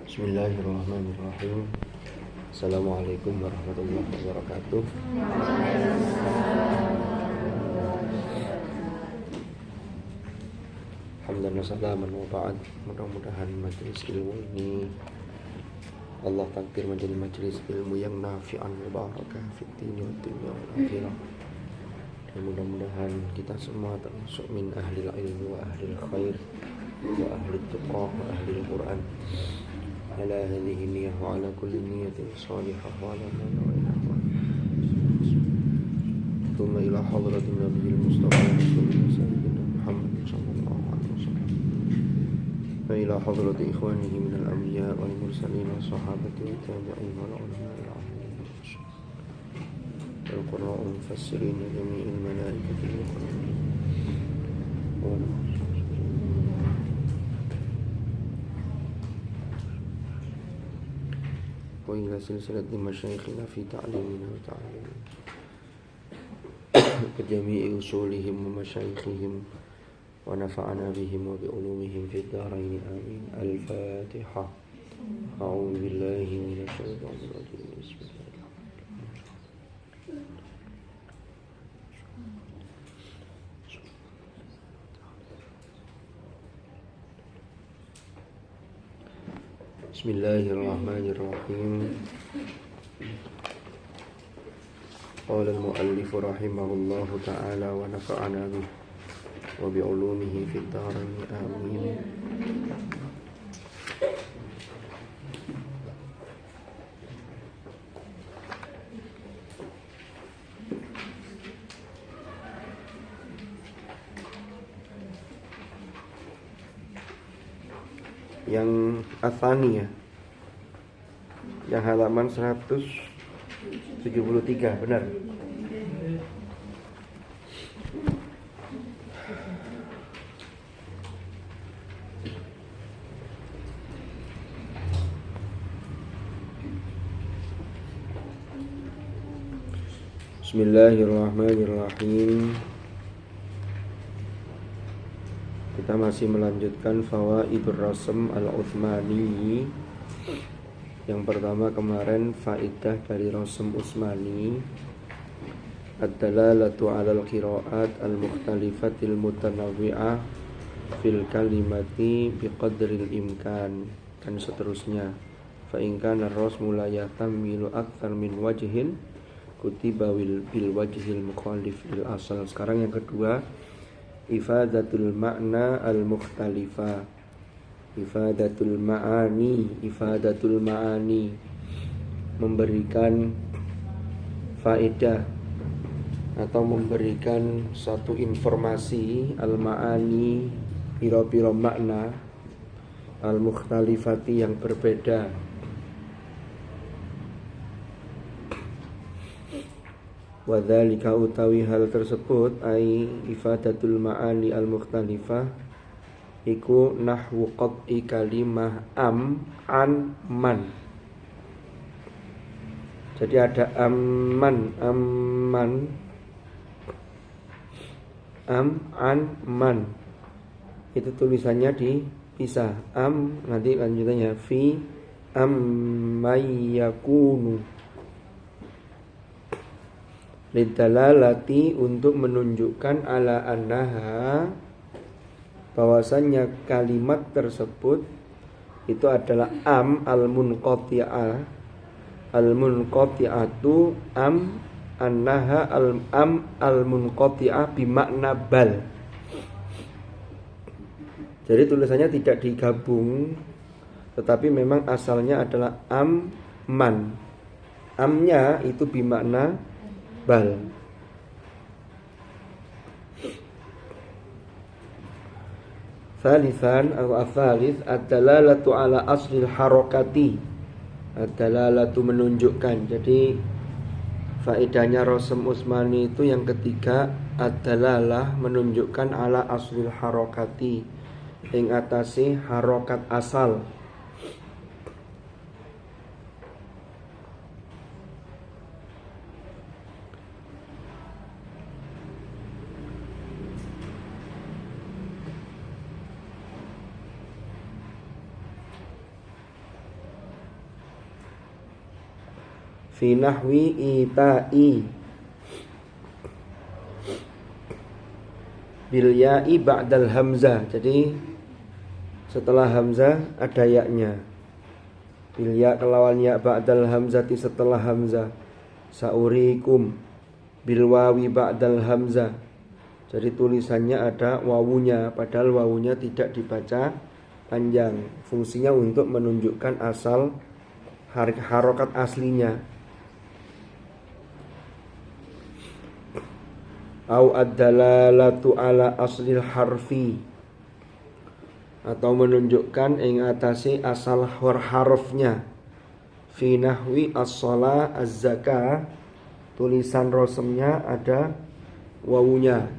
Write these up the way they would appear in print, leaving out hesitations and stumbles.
Bismillahirrahmanirrahim. Assalamualaikum warahmatullahi wabarakatuh. Alhamdulillah salaman wa ba'd. Mudah-mudahan majelis ilmu ini Allah takdir menjadi majelis ilmu yang nafi'an wa barakah fid dini wad dunya wal akhirah. Dan mudah-mudahan kita semua termasuk min ahli ilmi wa ahli khair wa ahli tuqah wa ahli Quran. Ala hadhihi niyyah wa ala kulli niyyatin salihah wa ala ma nawaitu. Thumma ila hadratin nabiyil mustafa sallallahu sayyidina Muhammad sallallahu alaihi wasallam. Wa ila hadrati ikhwanihi minal anbiya wal mursalin wa sahabati wa tabi'in wal ulama al-'amilin wal qurra wal mufassirin jami'il malaikati wal muqarrabin. وإلى سلسلة مشايخنا في تعليمنا وتعليمنا بجميع أصولهم ومشايخهم ونفعنا بهم وبعلومهم في الدارين آمين. الفاتحة. أعوذ بالله من الشيطان الرجيم. بسم الله الرحمن الرحيم. Bismillahirrahmanirrahim. Qala al-muallif rahimahullahu ta'ala wa nafa'ana bih wa bi'ulumihi fid dharain amin. Yang Athaniyah, yang halaman 173, benar? Bismillahirrahmanirrahim. Kita masih melanjutkan Fawaidur Rasm Al-Uthmani. Yang pertama kemarin faidah dari Rasm Utsmani, ad-dalalatu 'alal qira'at al-mukhtalifatil mutanawwi'ah fil kalimati biqadril imkan, dan seterusnya. Fa in kana ar-rasmu la yahtamilu akthar min wajhin kutiba bil wajhil mukhalif lil asal. Sekarang yang kedua, ifadatul ma'na al-mukhtalifah, ifadatul ma'ani, memberikan faedah atau memberikan satu informasi, al-ma'ani, piro-piro makna, al-mukhtalifati, yang berbeda. Wadzalika, utawi hal tersebut, ai ifadatul ma'ani al-mukhtalifah, iku nahwu qat'i kalimah am, an, man. Jadi ada amman, amman, am, an, man. Itu tulisannya dipisah. Am, nanti lanjutannya fi am mayyakunu. Lidalalati, untuk menunjukkan ala annaha, bahwasannya kalimat tersebut itu adalah am al-munqati'ah, al-munqati'atu am annaha am al-munqati'ah bimakna bal. Jadi tulisannya tidak digabung, tetapi memang asalnya adalah am man. Amnya itu bimakna bal. Thalithan atau atsalits, ad-dalalatu ala aslil harakati. Ad-dalalatu, menunjukkan. Jadi faedahnya Rasm Utsmani itu yang ketiga, ad-dalalah, menunjukkan ala aslil harakati, ing atase harokat asal. fi nahwi ita'i bil ya'i ba'dal hamzah. Jadi setelah hamzah ada ya-nya. Bil ya kelawan ya ba'dal hamzati setelah hamzah. Saurikum bil wawi ba'dal hamzah. Jadi tulisannya ada wawunya, padahal wawunya tidak dibaca panjang. Fungsinya untuk menunjukkan asal harokat aslinya. Au ad-dalalatu ala aslil harfi, atau menunjukkan ing atase asal harfnya. Fi nahwi as-shalah az-zakah, tulisan rosemnya ada wawunya.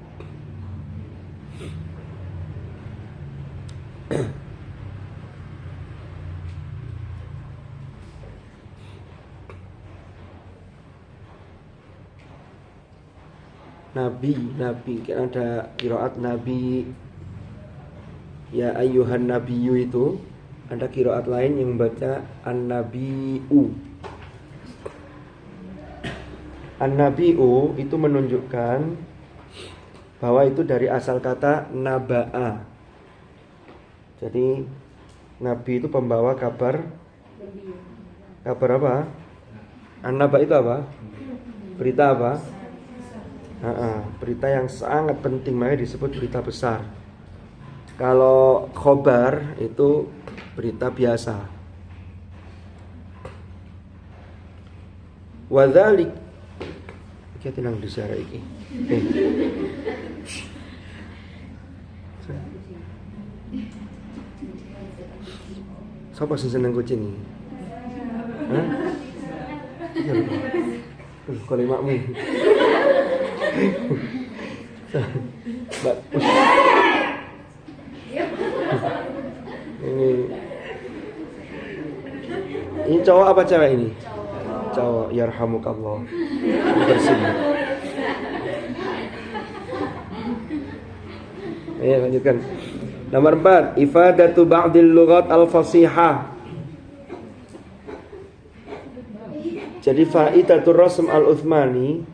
Nabi kan ada qiraat nabi, ya ayyuhan nabiyyu, itu ada qiraat lain yang membaca an-nabiyyu. An-nabiyyu itu menunjukkan bahwa itu dari asal kata naba'a. Jadi nabi itu pembawa kabar. Kabar apa? An-naba itu apa? Berita apa? Berita yang sangat penting, makanya disebut berita besar. Kalau khobar itu berita biasa. Wadzalik kita tenang disara iki. Siapa sih seneng kucing? Hah? Kalau makmu. Ini cowok apa cewek ini? Cowok. Yarhamukallah. Bersih. Ayo lanjutkan. Nomor 4, ifadatu ba'dil lughat al-fasihah. Jadi faidatul rasm al-Utsmani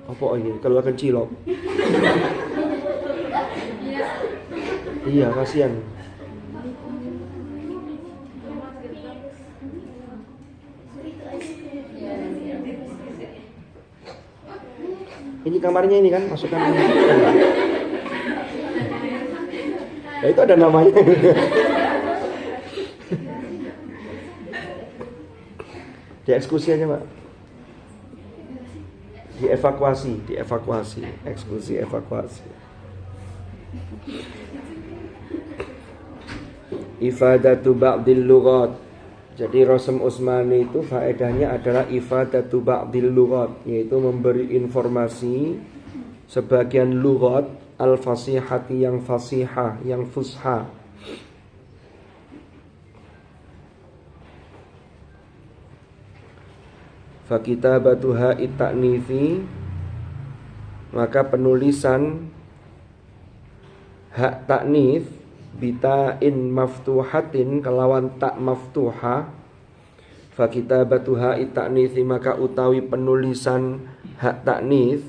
apa ini? Kalau akan cilok. Iya, kasihan. Ini kamarnya ini kan, masukkan. Ya, itu ada namanya. Dieksekusi aja, Pak. Dievakuasi, eksekusi, evakuasi. Ifadatu ba'dil lughat. Jadi Rasm Utsmani itu faedahnya adalah ifadatu ba'dil lughat, yaitu memberi informasi sebagian lughat al-fasihati, yang fasihah, yang fusha. Fa kitabatuha at-ta'nifi, maka penulisan hak ta'nif bita'in maftuhatin, kelawan tak maftuha. Fa kitabatuha at-ta'nifi, maka utawi penulisan hak ta'nif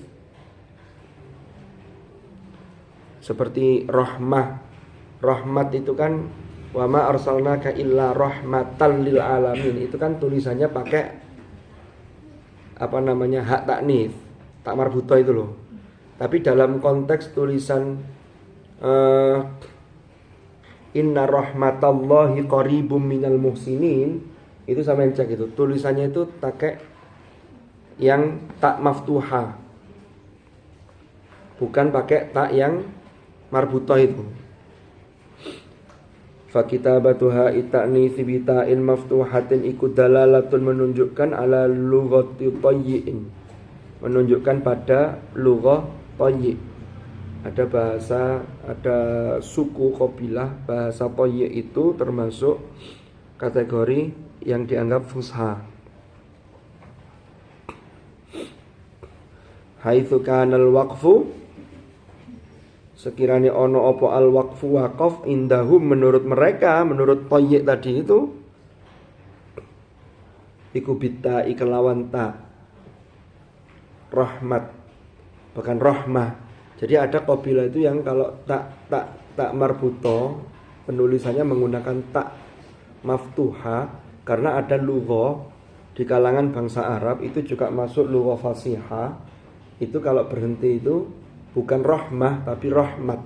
seperti rahmah. Rahmat itu kan wa ma arsalnaka illa rahmatan lil alamin, itu kan tulisannya pakai apa namanya, hak taknif, tak marbuto itu loh. Tapi dalam konteks tulisan inna rahmatallahi qaribum minal muhsinin, itu sama yang cek itu, tulisannya itu pakai yang tak maftuha, bukan pakai tak yang marbuto itu. Fa kitabatuha ita'nitsi bita'in maftuhatin iku dalalatun, menunjukkan ala lughati thayyin, menunjukkan pada lughah thayy. Ada bahasa, ada suku qabilah bahasa thayy itu termasuk kategori yang dianggap fusha. Haitsu kanal waqfu, sekiranya ono opo al waqfu waqaf indahum, menurut mereka, menurut thayy tadi itu iku bita ikelawan ta rahmat, bukan rahmah. Jadi ada qabilah itu yang kalau tak marbuto penulisannya menggunakan tak maftuha, karena ada lugha di kalangan bangsa Arab itu juga masuk lugha fasihah. Itu kalau berhenti itu bukan rahmah tapi rahmat.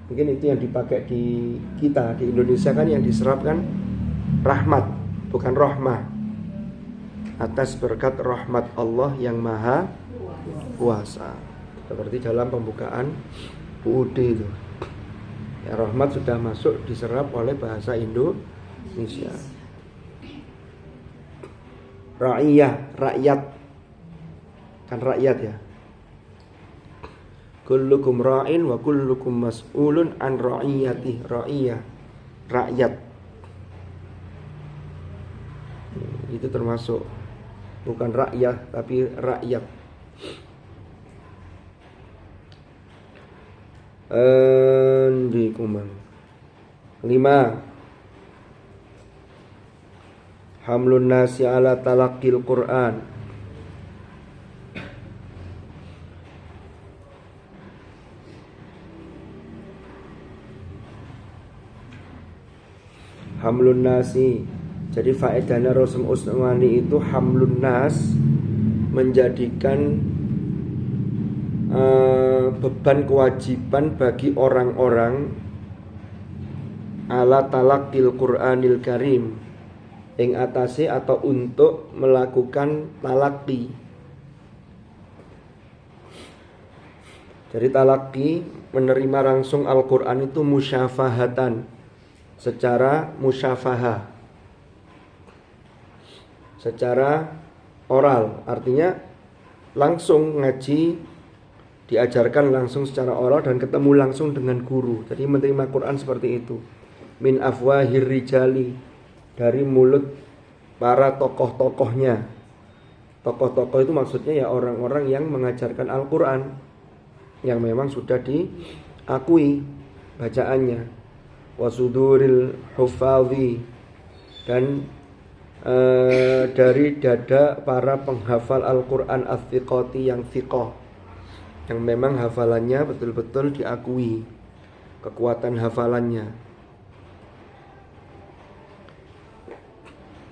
Mungkin itu yang dipakai di kita di Indonesia kan, yang diserap kan rahmat bukan rahmah. Atas berkat rahmat Allah yang maha kuasa. Seperti dalam pembukaan UUD itu. Ya, rahmat sudah masuk diserap oleh bahasa Indonesia. Ra'iyah, rakyat. Kan rakyat ya. Kullukum ra'in wa kullukum mas'ulun an ra'iyati. Ra'iyah, rakyat. Itu termasuk bukan rakyat tapi rakyat. Di kumang 5. Hamlun nasi ala talaqil Qur'an. Hamlun nasi. Jadi faedahnya Rasul Utsmani itu hamlun nas, menjadikan beban kewajiban bagi orang-orang ala talaqil Qur'anil Karim, ing atase atau untuk melakukan talaqi. Jadi talaqi menerima langsung Al-Qur'an itu musyafahatan, secara musyafahah, secara oral, artinya langsung ngaji, diajarkan langsung secara oral dan ketemu langsung dengan guru. Jadi menerima Quran seperti itu. Min afwahir rijali, dari mulut para tokoh-tokohnya. Tokoh-tokoh itu maksudnya ya orang-orang yang mengajarkan Al-Quran, yang memang sudah diakui bacaannya. Wasuduril hufadhi, dan dari dada para penghafal Al-Quran as-thiqati, yang thiqah, yang memang hafalannya betul-betul diakui, kekuatan hafalannya.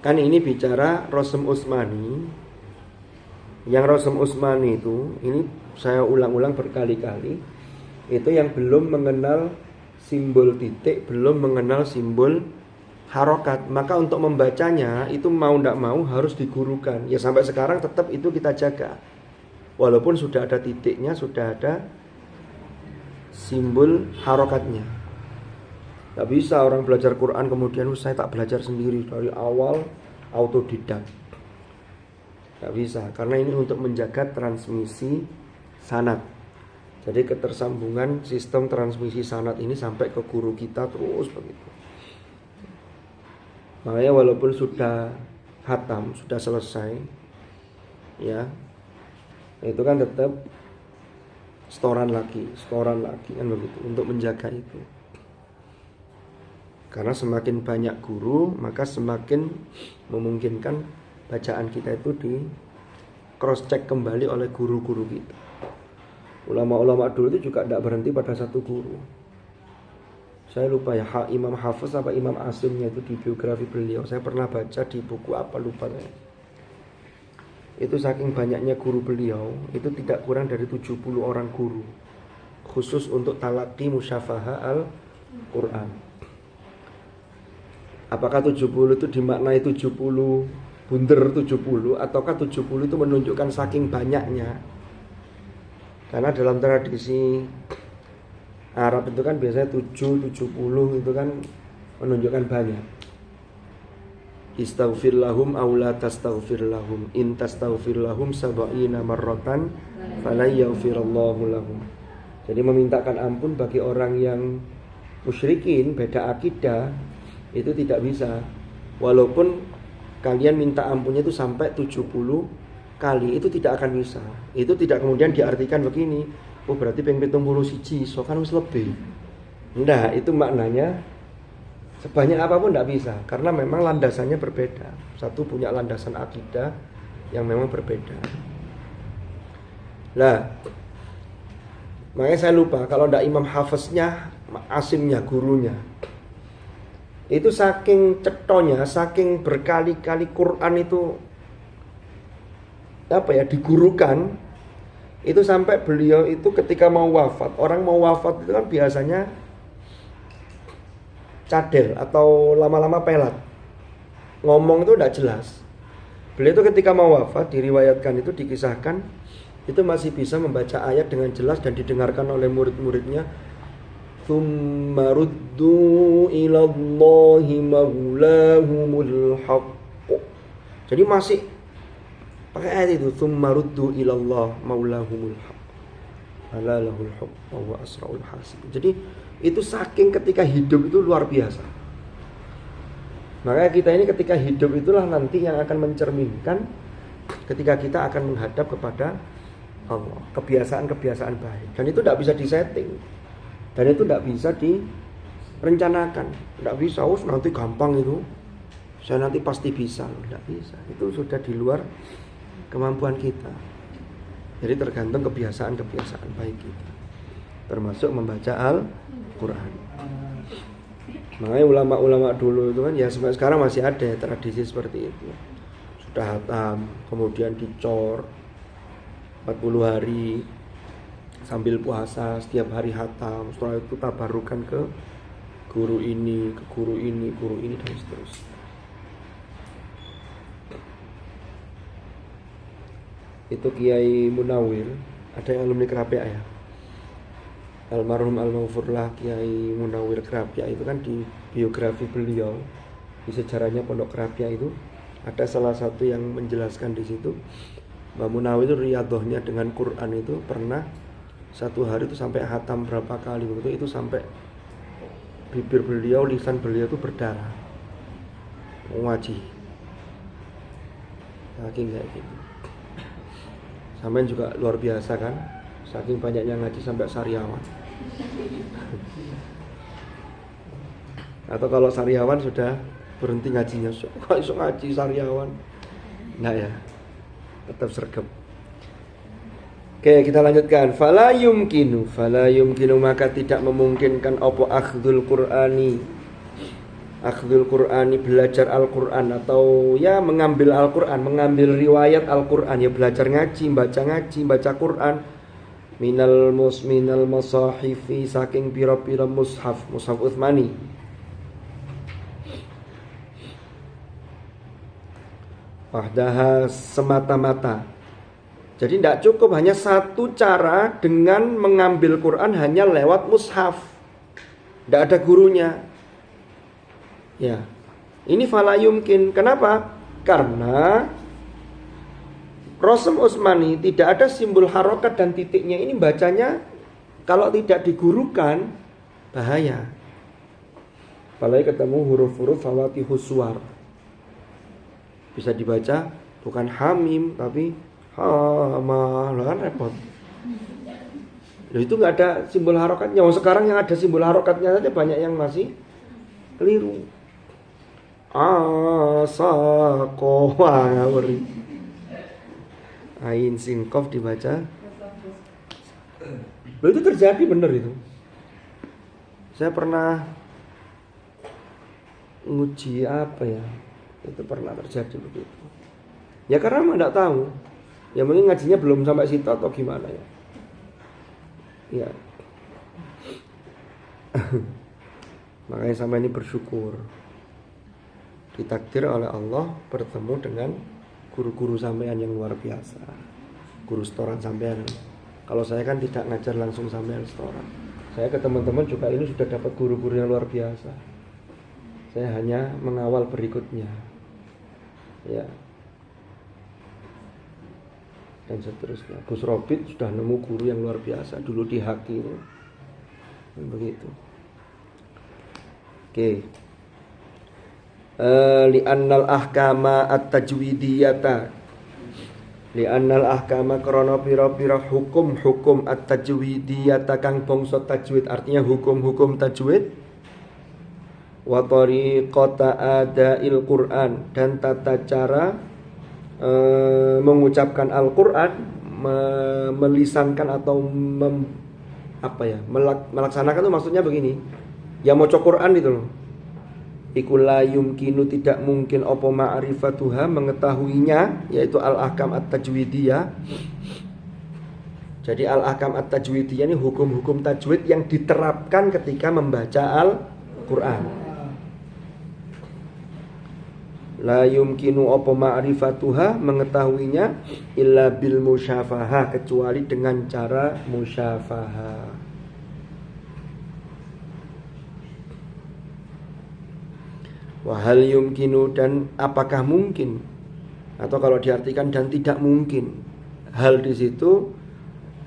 Kan ini bicara Rasul Utsmani. Yang Rasul Utsmani itu, ini saya ulang-ulang berkali-kali, itu yang belum mengenal simbol titik, belum mengenal simbol harokat. Maka untuk membacanya itu mau tidak mau harus digurukan. Ya sampai sekarang tetap itu kita jaga. Walaupun sudah ada titiknya, sudah ada simbol harokatnya. Tak bisa orang belajar Quran kemudian saya tak belajar sendiri dari awal autodidak. Tak bisa, karena ini untuk menjaga transmisi sanad. Jadi ketersambungan sistem transmisi sanad ini sampai ke guru kita terus begitu. Makanya walaupun sudah khatam, sudah selesai, ya, itu kan tetap setoran lagi kan begitu, untuk menjaga itu. Karena semakin banyak guru, maka semakin memungkinkan bacaan kita itu di cross check kembali oleh guru-guru kita. Ulama-ulama dulu itu juga tidak berhenti pada satu guru. Saya lupa ya, Imam Hafiz apa Imam Asimnya itu di biografi beliau. Saya pernah baca di buku apa lupa saya. Itu saking banyaknya guru beliau, itu tidak kurang dari 70 orang guru, khusus untuk talaqi musyafaha Al-Quran. Apakah 70 itu dimaknai 70 bunder 70, ataukah 70 itu menunjukkan saking banyaknya? Karena dalam tradisi Arab itu kan biasanya 70 itu kan menunjukkan banyak. Istaghfir lahum aw la tastaghfir lahum, in tastaghfir lahum sab'ina marratan fala yaghfirallahu lahum. Jadi memintakan ampun bagi orang yang musyrikin, beda akidah, itu tidak bisa. Walaupun kalian minta ampunnya itu sampai 70 kali, itu tidak akan bisa. Itu tidak kemudian diartikan begini, oh berarti ping 71 so kan wis lebih. Nah, itu maknanya Sebanyak apapun tidak bisa, karena memang landasannya berbeda. Satu punya landasan akidah yang memang berbeda. Nah, makanya saya lupa kalau tidak imam hafaznya, asimnya, gurunya, itu saking cetonya, saking berkali-kali Quran itu digurukan, itu sampai beliau itu ketika mau wafat, orang mau wafat itu kan biasanya cadel atau lama-lama pelat, ngomong itu tidak jelas. Beliau itu ketika mau wafat, diriwayatkan itu, dikisahkan itu masih bisa membaca ayat dengan jelas dan didengarkan oleh murid-muridnya. Tsumma ruddu ilallahi maulahumul haqq. Jadi masih pakai ayat itu, tsumma ruddu ilallah maulahumul haqq. Ala lahul hukm wa huwa asraul hasib. Jadi itu saking ketika hidup itu luar biasa. Makanya kita ini ketika hidup itulah nanti yang akan mencerminkan ketika kita akan menghadap kepada Allah, kebiasaan-kebiasaan baik. Dan itu tidak bisa disetting. Dan itu tidak bisa direncanakan. Tidak bisa, nanti gampang itu. Saya nanti pasti bisa. Tidak bisa. Itu sudah di luar kemampuan kita. Jadi tergantung kebiasaan-kebiasaan baik kita. Termasuk membaca Al-Quran. Makanya ulama-ulama dulu itu kan ya sampai sekarang masih ada tradisi seperti itu. Sudah hatam, kemudian dicor 40 hari sambil puasa, setiap hari hatam. Setelah itu tabarukan ke guru ini, ke guru ini dan seterusnya. Itu Kiai Munawir, ada yang alumni Kerapia ya. Almarhum Al-Maghfurlah Kiai Munawir Kerapia itu kan di biografi beliau, di sejarahnya Pondok Kerapia itu ada salah satu yang menjelaskan di situ. Mbak Munawir itu riyadhahnya dengan Quran itu pernah satu hari itu sampai hatam berapa kali begitu, itu sampai bibir beliau, lisan beliau itu berdarah ngaji. Saking kayak gitu. Sampai juga luar biasa kan, saking banyaknya ngaji sampai sariawan. Atau kalau sariawan sudah berhenti ngajinya, kok iso ngaji sariawan? Nah ya, tetap sergap. Oke, kita lanjutkan. Fala yumkinu maka tidak memungkinkan apa akhdul Qur'ani belajar Al-Qur'an atau ya mengambil Al-Qur'an, mengambil riwayat Al-Qur'an, ya belajar ngaji, baca Qur'an minal masahifi saking pira-pira mushaf Utsmani. Wahdaha semata-mata. Jadi tidak cukup hanya satu cara dengan mengambil Quran hanya lewat mushaf. Tidak ada gurunya. Ya. Ini fala yumkin. Kenapa? Karena Rasm Utsmani tidak ada simbol harokat dan titiknya. Ini bacanya kalau tidak digurukan bahaya. Apalagi ketemu huruf-huruf fawatihus suwar. Bisa dibaca bukan hamim tapi hama, kan repot. Loh, itu nggak ada simbol harokatnya. Sekarang yang ada simbol harokatnya saja banyak yang masih keliru. Asaqo ngawuri. Ain sin qaf dibaca. Loh, itu terjadi benar itu. Saya pernah nguji apa ya? Itu pernah terjadi begitu. Ya karena memang enggak tahu. Ya mungkin ngajinya belum sampai situ atau gimana ya. Ya. Makanya sampai ini bersyukur. Ditakdir oleh Allah bertemu dengan guru-guru sampean yang luar biasa. Guru setoran sampean. Kalau saya kan tidak ngajar langsung sampean setoran. Saya ke teman-teman juga ini sudah dapat guru-guru yang luar biasa. Saya hanya mengawal berikutnya. Ya. Dan seterusnya. Gus Robit sudah nemu guru yang luar biasa dulu di Haki itu. Begitu. Oke. Li'annal ahkama at-tajwidiyata. Li'annal ahkama krana pira-pira hukum-hukum at-tajwidiyata kang bangsa tajwid, artinya hukum-hukum tajwid wa tariqata adail Qur'an, dan tata cara mengucapkan Al-Qur'an, melisankan atau melaksanakan itu maksudnya begini. Ya maca Qur'an itu loh. Iku la yumkinu, tidak mungkin apa ma'rifatuha, mengetahuinya, yaitu al-ahkam at-tajwidiyah. Jadi al-ahkam at-tajwidiyah ini hukum-hukum tajwid yang diterapkan ketika membaca Al-Qur'an. La yumkinu apa ma'rifatuha, mengetahuinya, illa bil musyafahah, kecuali dengan cara musyafahah. Wahal yumkinu, dan apakah mungkin, atau kalau diartikan dan tidak mungkin, hal di situ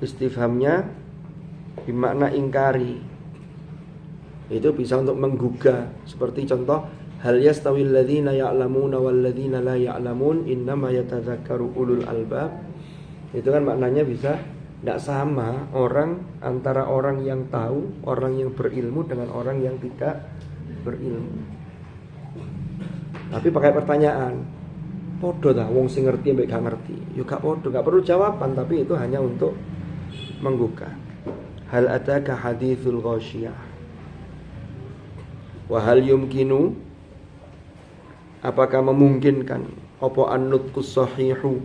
istifhamnya bermakna ingkari. Itu bisa untuk menggugah, seperti contoh hal yastawil ladzina ya'lamuna wal ladzina la ya'lamun innama yatadzakkaru ulul albab. Itu kan maknanya bisa tidak sama orang antara orang yang tahu, orang yang berilmu dengan orang yang tidak berilmu. Tapi pakai pertanyaan, podo dah wong sing ngerti mbek gak ngerti. Yo gak podo, gak perlu jawaban, tapi itu hanya untuk menggugah. Hal ataka hadithul ghasyiyah. Wa hal yumkinu, apakah memungkinkan apa an-nutqus sahihu,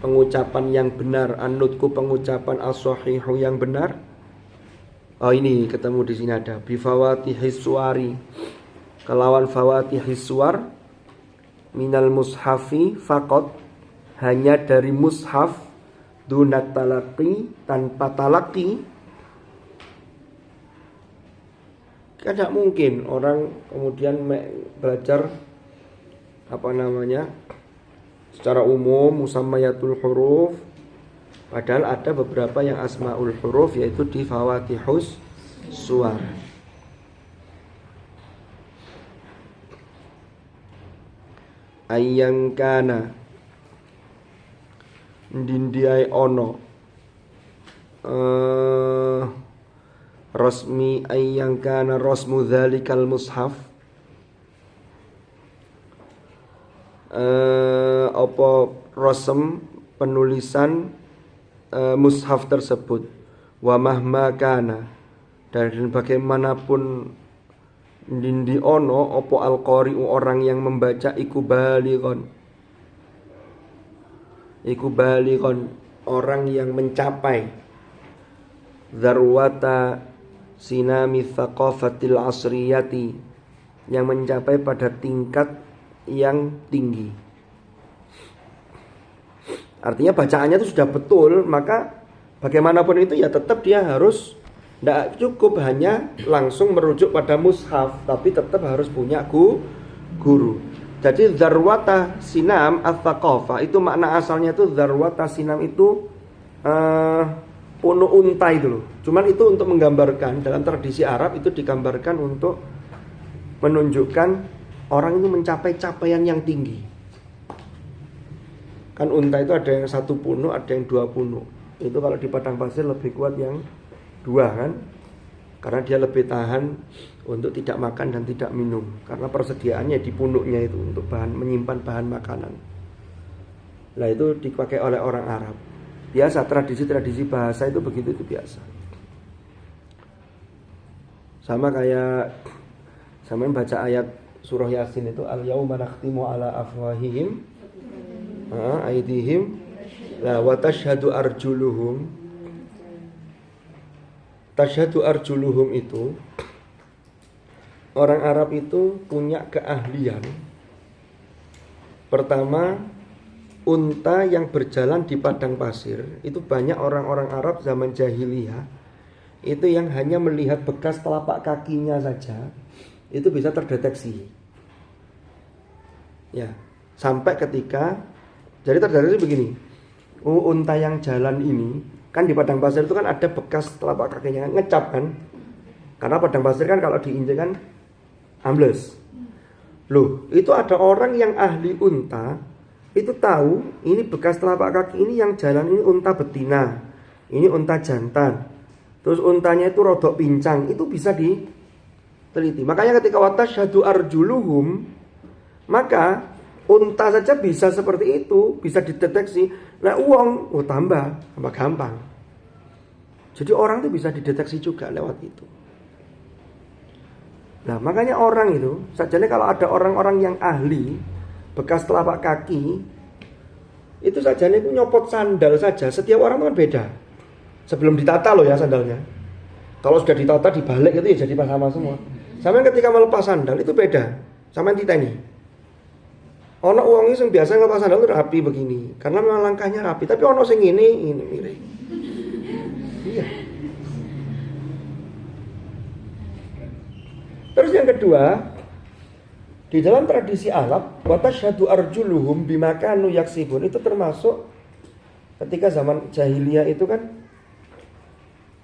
pengucapan yang benar, an-nutqu pengucapan as-sahihu yang benar. Oh ini ketemu di sini ada bi fawatihis suwari, kelawan fawatihis suwar, minal mushafi faqat, hanya dari mushaf, dunat talaqi, tanpa talaqi. Kan tidak mungkin orang kemudian belajar secara umum musammayatul huruf, padahal ada beberapa yang asmaul huruf, yaitu di fawatihus suwar. Ayang kana ndindiai ono rasmi, ayang kana rasmu dzalikal mushaf, apa rasm penulisan mushaf tersebut, wa mahma kana, dan bagaimanapun ndindi ono opo al-qari'u, orang yang membaca, iku balighon, orang yang mencapai dzarwata sinami tsaqafatil asriyati, yang mencapai pada tingkat yang tinggi. Artinya bacaannya itu sudah betul, maka bagaimanapun itu ya tetap dia harus, tidak cukup hanya langsung merujuk pada mushaf, tapi tetap harus punya guru. Jadi dzarwata sinam ats-tsaqafah, itu makna asalnya itu dzarwata sinam itu puno unta itu loh. Cuman itu untuk menggambarkan, dalam tradisi Arab itu digambarkan untuk menunjukkan orang itu mencapai capaian yang tinggi. Kan unta itu ada yang 1 puno, ada yang 2 puno. Itu kalau di padang pasir lebih kuat yang 2 kan, karena dia lebih tahan untuk tidak makan dan tidak minum, karena persediaannya di punuknya itu untuk menyimpan bahan makanan. Nah itu dipakai oleh orang Arab. Biasa, tradisi-tradisi bahasa itu begitu, itu biasa. Sama kayak sama baca ayat surah Yasin itu, al-yauma nakhtimu ala afwahihim aydihim wa tashhadu arjuluhum. Tasyhadu arjuluhum itu, orang Arab itu punya keahlian. Pertama, unta yang berjalan di padang pasir, itu banyak orang-orang Arab zaman jahiliyah itu yang hanya melihat bekas telapak kakinya saja itu bisa terdeteksi. Ya, sampai ketika, jadi terdeteksi begini, unta yang jalan ini kan di padang pasir itu kan ada bekas telapak kakinya, ngecap kan, karena padang pasir kan kalau diinjek kan ambles. Loh, itu ada orang yang ahli unta, itu tahu ini bekas telapak kaki ini yang jalan ini unta betina, ini unta jantan, terus untanya itu rodok pincang, itu bisa teliti. Makanya ketika watasyhadu arjuluhum, maka unta saja bisa seperti itu, bisa dideteksi. Nah uang, tambah gampang. Jadi orang itu bisa dideteksi juga lewat itu. Nah makanya orang itu, sajane kalau ada orang-orang yang ahli bekas telapak kaki, itu sajane itu nyopot sandal saja. Setiap orang itu kan beda. Sebelum ditata loh ya sandalnya. Kalau sudah ditata dibalik itu ya jadi sama semua. Sama ketika melepas sandal itu beda. Sama yang titeni. Ono uang itu yang biasa ngelepas sandal itu rapi begini, karena memang langkahnya rapi. Tapi ono sing ini mirip. Iya. Terus yang kedua, di dalam tradisi Arab, watasyhadu arjuluhum bima kanu yaksibun, itu termasuk ketika zaman jahiliyah itu kan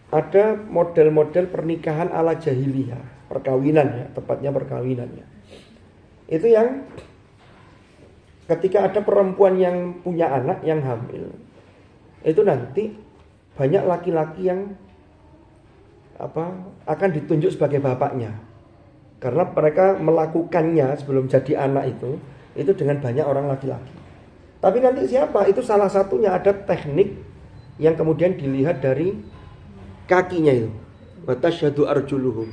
ada model-model pernikahan ala jahiliyah, perkawinan ya, tepatnya perkawinan ya. Itu yang ketika ada perempuan yang punya anak yang hamil, itu nanti banyak laki-laki yang akan ditunjuk sebagai bapaknya. Karena mereka melakukannya sebelum jadi anak itu dengan banyak orang laki-laki. Tapi nanti siapa? Itu salah satunya ada teknik yang kemudian dilihat dari kakinya itu. Watasyhadu arjuluhum.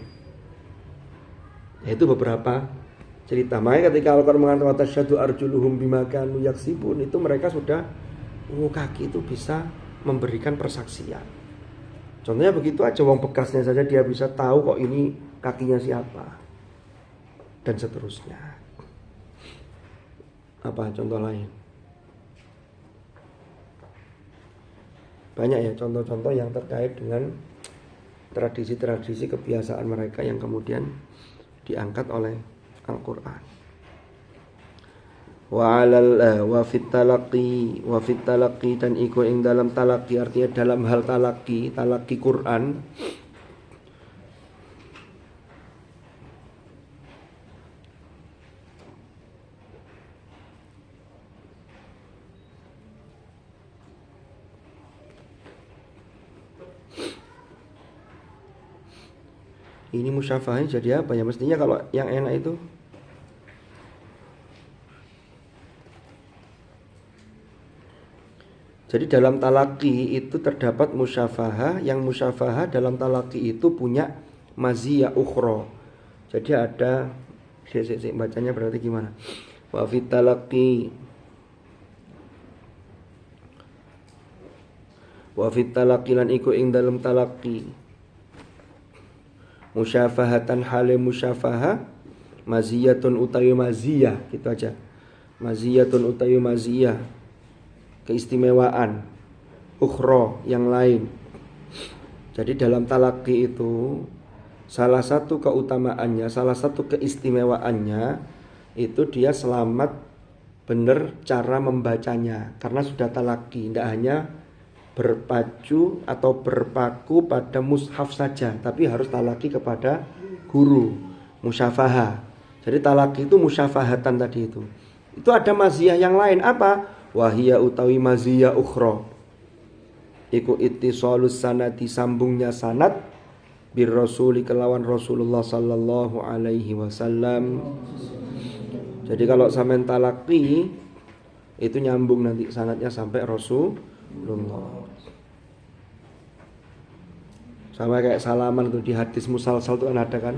Itu beberapa cerita. Makanya ketika Al-Quran mengatakan watasyhadu arjuluhum bima kanu yaksibun, itu mereka sudah kaki itu bisa memberikan persaksian. Contohnya begitu aja, wong bekasnya saja dia bisa tahu kok ini kakinya siapa. Dan seterusnya. Apa contoh lain? Banyak ya contoh-contoh yang terkait dengan tradisi-tradisi kebiasaan mereka yang kemudian diangkat oleh Al-Quran. Wa fit talaqi dan iku ing dalam talaqi, artinya dalam hal talaqi Quran. Ini musyafahnya jadi apa ya? Mestinya kalau yang enak itu jadi dalam talaki itu terdapat musyafahah. Yang musyafahah dalam talaki itu punya maziyah ukhra. Jadi ada bacanya berarti gimana? Wa fit talaqi lan iku ing dalam talaqi musyafahatan hale musyafahah maziyatun utawi maziyah, gitu aja. Maziyatun utawi maziyah, keistimewaan ukhra yang lain. Jadi dalam talaqi itu salah satu keutamaannya, salah satu keistimewaannya itu dia selamat benar cara membacanya, karena sudah talaqi, tidak hanya berpacu atau berpaku pada mushaf saja, tapi harus talaki kepada guru, musyafahah. Jadi talaki itu musyafahatan tadi itu. Itu ada maziyah yang lain, apa? Wahia utawi maziyah ukhra. Iku ittisalus sanati, sambungnya sanad bir rasuli kelawan Rasulullah sallallahu alaihi wasallam. Jadi kalau sampean talaki itu nyambung nanti sanadnya sampai Rasulullah. Sama kayak salaman tuh di hadis musalsal tuh kan ada kan.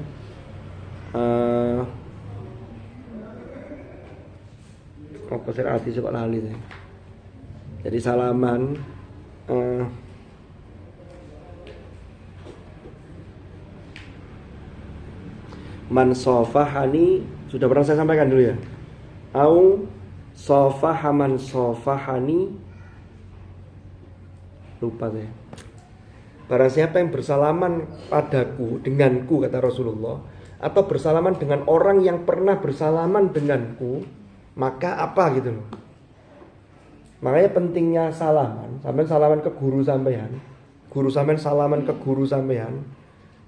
Apa sih hadis kok lali saya. Jadi salaman man sofahani, sudah pernah saya sampaikan dulu ya. Au sofahaman sofahani, lupa saya. Barang siapa yang bersalaman padaku, denganku, kata Rasulullah, atau bersalaman dengan orang yang pernah bersalaman denganku, maka apa gitu loh. Makanya pentingnya salaman. Sampean salaman ke guru sampean, guru sampean salaman ke guru sampean.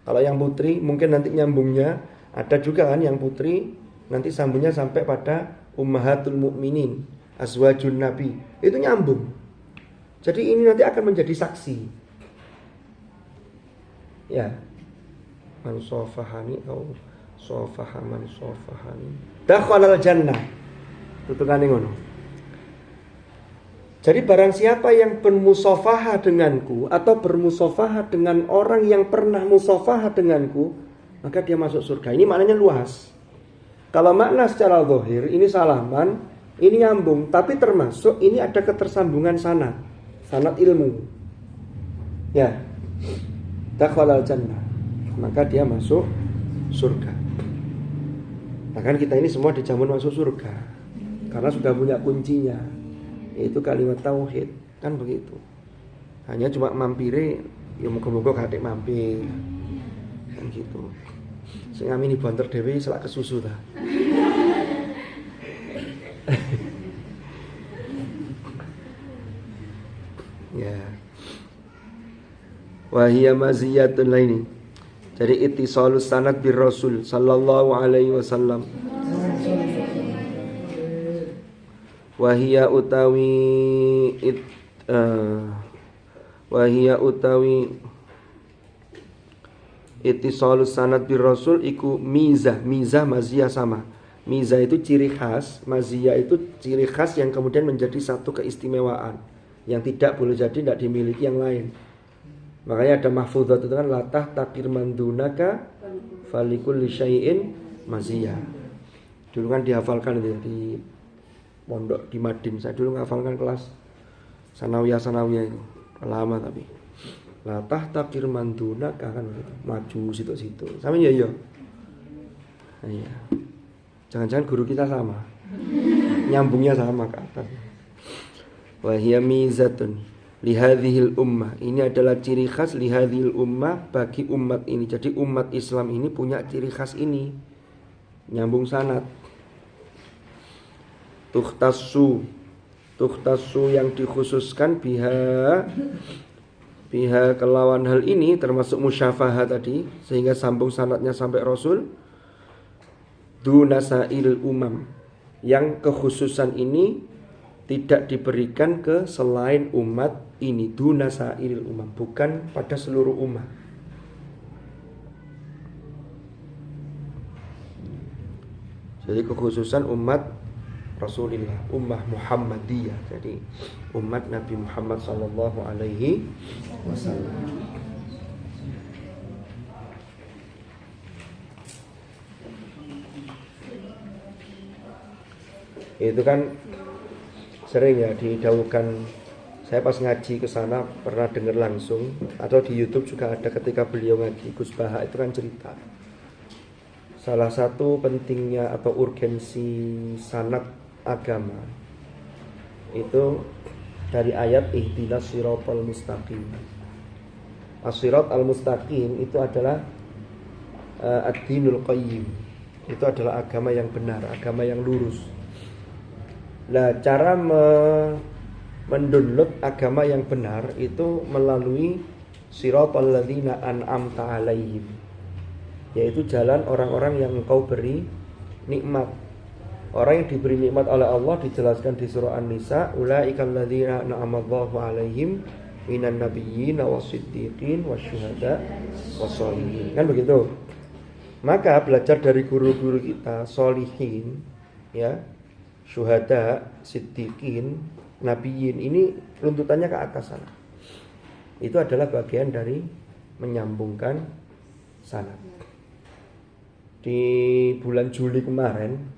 Kalau yang putri mungkin nanti nyambungnya, ada juga kan yang putri nanti sambungnya sampai pada ummahatul mukminin, azwajun nabi. Itu nyambung. Jadi ini nanti akan menjadi saksi. Ya, man sofahani atau Sofahaman sofahani dakhalal jannah. Tutungane ngono. Jadi barang siapa yang bermusafahah denganku atau bermusafahah dengan orang yang pernah musafahah denganku, maka dia masuk surga. Ini maknanya luas. Kalau makna secara zahir ini salaman, ini nyambung, tapi termasuk ini ada ketersambungan sanad ilmu. Ya. Dakhalal jannah. Maka dia masuk surga. Bahkan kita ini semua dijamin masuk surga karena sudah punya kuncinya, yaitu kalimat tauhid, kan begitu. Hanya cuma mampire, ya moga-moga kadek mampir, kan gitu. Sing ngamini banter dhewe selak kesusu ta. Ya. Wa hiya maziyatun laini. Jadi ittisalus sanad bir Rasul sallallahu alaihi wasallam. Wahia utawi ittisalus sanad bir Rasul iku mizah maziyah sama. Mizah itu ciri khas, maziyah itu ciri khas yang kemudian menjadi satu keistimewaan yang tidak boleh jadi tidak dimiliki yang lain. Makanya ada mahfudhat itu kan latah takir mandunaka falikul lisyai'in maziyah. Dulu kan dihafalkan itu di pondok di Madin. Saya dulu ngafalkan kelas sanawiyah itu. Lama tapi. Latah takir mandunaka kan gitu. Maju situ-situ. Sama ya. Iya. Jangan-jangan guru kita sama. Nyambungnya sama ke atas. Wa hiya mizatun lihadhil ummah. Ini adalah ciri khas lihadhil ummah bagi umat ini. Jadi umat Islam ini punya ciri khas ini. Nyambung sanad. Tukhtassu yang dikhususkan biha kelawan hal ini termasuk musyafahah tadi sehingga sambung sanadnya sampai Rasul. Dunasail umam. Yang kekhususan ini tidak diberikan ke selain umat ini, dunasairil umam, bukan pada seluruh umat. Jadi kekhususan umat Rasulullah, ummah Muhammadiyah. Jadi umat Nabi Muhammad sallallahu alaihi wasallam. Itu kan sering ya didahulukan. Saya pas ngaji ke sana pernah dengar langsung atau di YouTube juga ada ketika beliau ngaji Gus Baha itu kan cerita. Salah satu pentingnya atau urgensi sanad agama itu dari ayat ihdinas siratal mustaqim. As-sirat al-mustaqim itu adalah ad-dinul qayyim. Itu adalah agama yang benar, agama yang lurus. Nah, cara mendownload agama yang benar itu melalui siratal ladzina an'amta alaihim, yaitu jalan orang-orang yang engkau beri nikmat. Orang yang diberi nikmat oleh Allah dijelaskan di surah An-Nisa, ulaikal ladzina an'amallahu alaihim minan nabiyyin wasiddiqin wasyuhada wassolihin. Kan begitu. Maka belajar dari guru-guru kita, solihin, ya, syuhada, siddiqin, nabiyyin, ini runtutannya ke atas sana. Itu adalah bagian dari menyambungkan sanad. Di bulan Juli kemarin,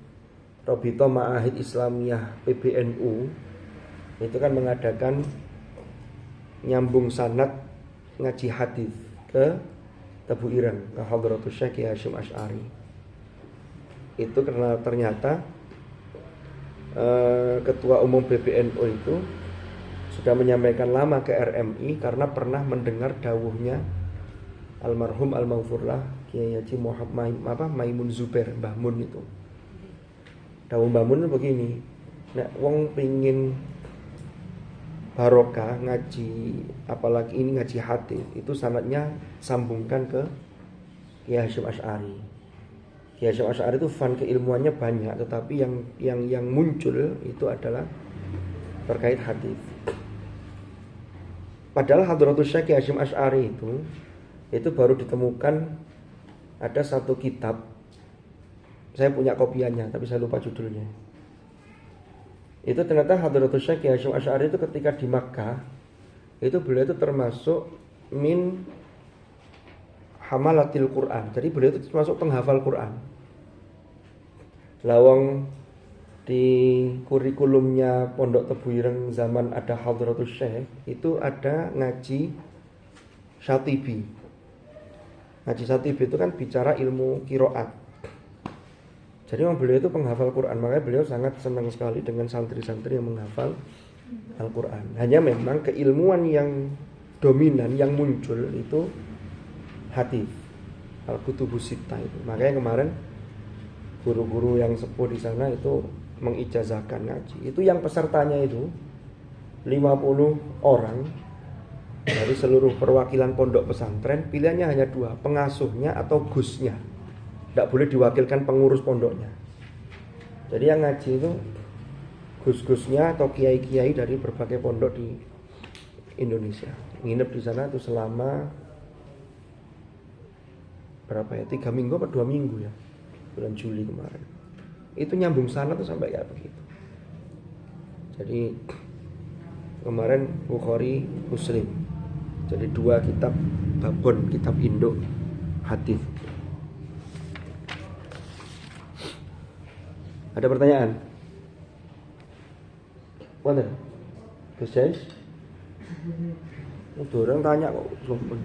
Robito Ma'ahid Islamiyah PBNU itu kan mengadakan nyambung sanad ngaji hadis ke Tebu Ireng, ke Hadratus Syekh Hasyim Asy'ari. Itu karena ternyata Ketua Umum PBNU itu sudah menyampaikan lama ke RMI karena pernah mendengar dawuhnya almarhum al-maghfurlah Kiai Haji Maimun Zubair, Mbah Mun itu. Dawuh Mbah Mun begini, nek wong pengin barokah ngaji, apalagi ini ngaji hadis, itu sanadnya sambungkan ke Kiai Hasyim Asy'ari. Kiai Hasyim Asy'ari itu fan keilmuannya banyak, tetapi yang muncul itu adalah terkait hadis. Padahal Hadratus Syekh Hasyim Asy'ari itu baru ditemukan ada satu kitab Saya punya kopiannya, tapi saya lupa judulnya. Itu ternyata Hadratus Syekh Hasyim Asy'ari itu ketika di Makkah, itu beliau itu termasuk min hamalatil Quran. Jadi beliau itu termasuk penghafal Quran. Lawang di kurikulumnya Pondok Tebu Ireng zaman ada Hadratus Syekh, itu ada ngaji Syatibi. Ngaji Syatibi itu kan bicara ilmu qiraat. Jadi beliau itu penghafal Quran, makanya beliau sangat senang sekali dengan santri-santri yang menghafal Al-Quran. Hanya memang keilmuan yang dominan, yang muncul itu hadis, Al-Kutubus Sittah itu. Makanya kemarin guru-guru yang sepuh di sana itu mengijazahkan ngaji. Itu yang pesertanya itu 50 orang dari seluruh perwakilan pondok pesantren. Pilihannya hanya 2, pengasuhnya atau gusnya. Tidak boleh diwakilkan pengurus pondoknya. Jadi yang ngaji itu gus-gusnya atau kiai-kiai dari berbagai pondok di Indonesia. Nginep di sana itu selama berapa ya? 3 minggu atau 2 minggu ya? Bulan Juli kemarin. Itu nyambung sana tuh sampai kayak begitu. Jadi kemarin Bukhari, Muslim. Jadi 2 kitab babon, kitab Indo, hadis. Ada pertanyaan? Mana? Guys, udah orang tanya kok sumpah.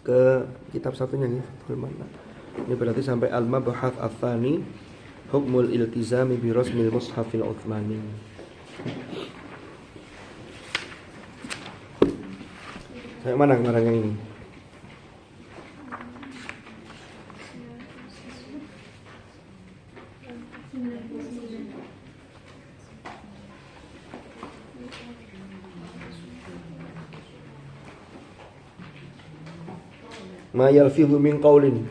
Ke kitab satunya nih, mana? Ini berarti sampai Al-Mabhath Ats-Tsani Hukmul Iltizami bi Rasmil Mushafil Utsmani. Saya mana kemarin yang ini? Ma yalfidhu min qaulin.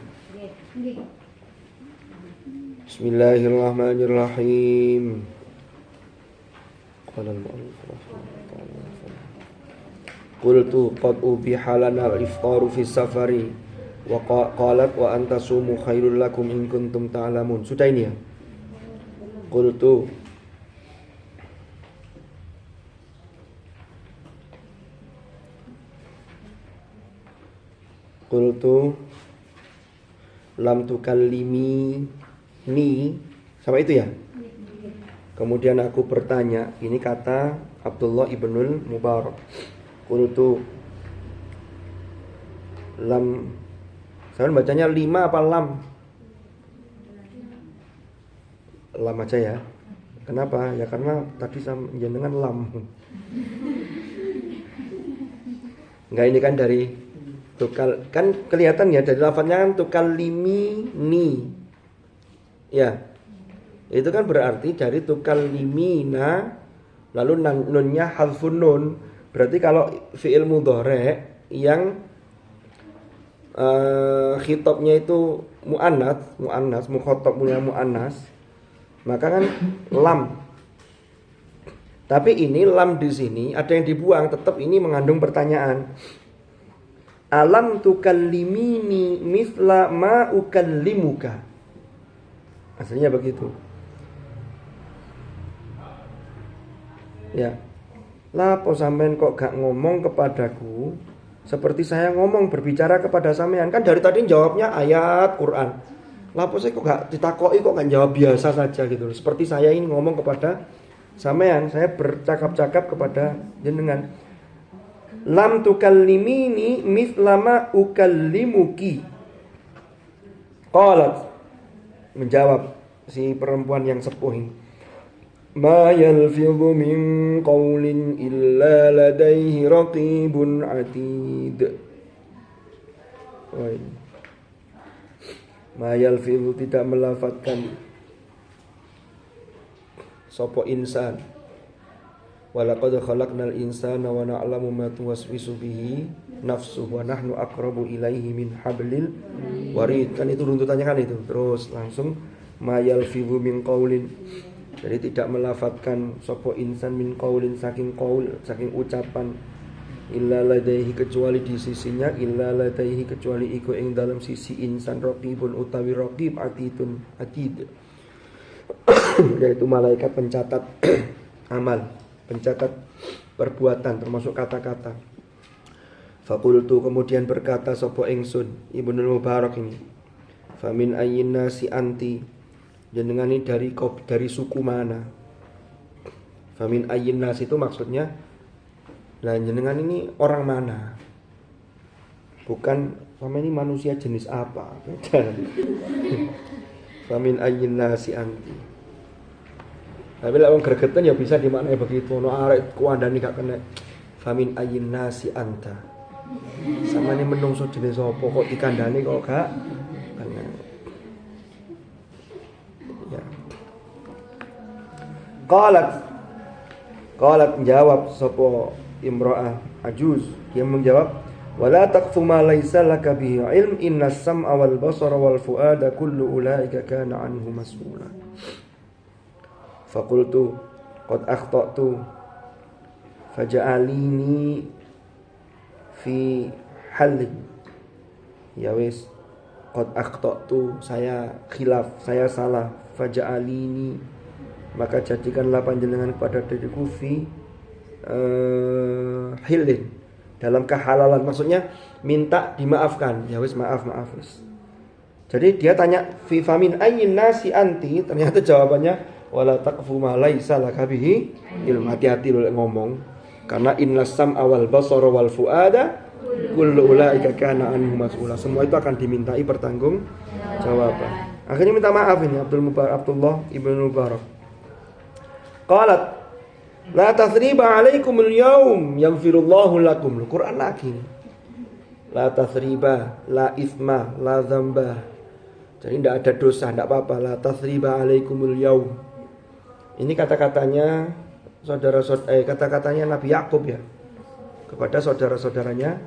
Bismillahirrahmanirrahim. Qala al-mu'allif rahimahullah. Qultu qad ubiha lana al-iftaru fi safari wa qalat wa antasumu khairul lakum in kuntum ta'lamun. Sudah ini ya. Qultu lam tukallimi ni, sama itu ya. Kemudian aku bertanya, ini kata Abdullah ibnul Mubarak. Qultu lam, saya bacanya 5 apa lam? Lam aja ya. Kenapa? Ya karena tadi sama jenengan lam. Enggak, ini kan dari tukal, kan kelihatan ya dari lafadznya kan tukallimi ni. Ya. Itu kan berarti dari tukallimina lalu nunnya hadfun nun. Berarti kalau fi'il mudhari' yang khitabnya itu muannas, mukhatabnya muannas, maka kan lam. Tapi ini lam di sini ada yang dibuang, tetap ini mengandung pertanyaan. Alam tukallimini mithla ma ukallimuka. Aslinya begitu. Ya. Lah apa sampean kok gak ngomong kepadaku seperti saya ngomong berbicara kepada sampean? Kan dari tadi jawabnya ayat Quran. Lah apa saya kok gak ditakoki, kok gak jawab biasa saja gitu. Seperti saya ini ngomong kepada sampean, saya bercakap-cakap kepada jenengan. Lam tukallimini mithlama ukallimuki. Qalat, menjawab si perempuan yang sepuh ini. Ma yalfidhu min qawlin illa ladaihi raqibun atid. Ma yalfidhu, tidak melafadzkan sapa insan. Walaqad khalaqnal insana wa na'lamu ma tuwaswisu bihi nafsuhu wa nahnu aqrabu ilaihi min hablil warid. Kan itu runtutannya kan itu. Terus langsung ma yalfidhu min qawlin. Jadi tidak melafadzkan sapa insan min qaulin, saking qaul, saking ucapan illa ladaihi kecuali di sisinya, illa ladaihi kecuali iku ing dalam sisi insan raqibun utawi raqib atidun atid yaitu malaikat pencatat amal, pencatat perbuatan termasuk kata-kata. Faqultu kemudian berkata sapa ingsun Ibnul Mubarak ini, famin ayyin nasi anti, jenengan ini dari suku mana? Famin ayyin nasi itu maksudnya lah jenengan ini orang mana? Bukan sama ini manusia jenis apa? Famin ayyin nasi anti. Tapi lek wong gregetan ya bisa dimaknai begitu. Ono arek kuandani gak kena. Famin ayyin nasi anta. Sama ini menungso jenis apa kok dikandani kok gak kena. Ya. Qalat jawab sapa imra'ah ajuz, dia menjawab wala taqfu ma laysa laka bihi ilm innas sam'a wal basara wal fuada kullu ulaika kana anhu mas'ula. Faqultu qad akhtatu faja'alini fi halin. Ya wis, qad akhtatu, saya khilaf, saya salah, faja'alini, maka jadikanlah panjenengan kepada diriku fi hilin, dalam kehalalan, maksudnya minta dimaafkan. Ya wis, maaf wis. Jadi dia tanya fi famin ayyin nasi anti, ternyata jawabannya wala taqfu ma laisa laka bihi ilm. Hati-hati lo ngomong, karena innas sam'a wal basara wal fuada kullu ulaika kana anhu mas'ula. Semua itu akan dimintai pertanggungjawaban. Akhirnya minta maaf ini Abdullah Ibnu Mubarak. Qalat la tathriba alaikumul yaum yaghfirullahu lakum. Quran lagi. La tathriba, la ithma, la dzamba. Jadi tidak ada dosa, tidak apa-apa. La tathriba alaikumul yaum. Ini kata-katanya kata-katanya Nabi Yakub ya kepada saudara-saudaranya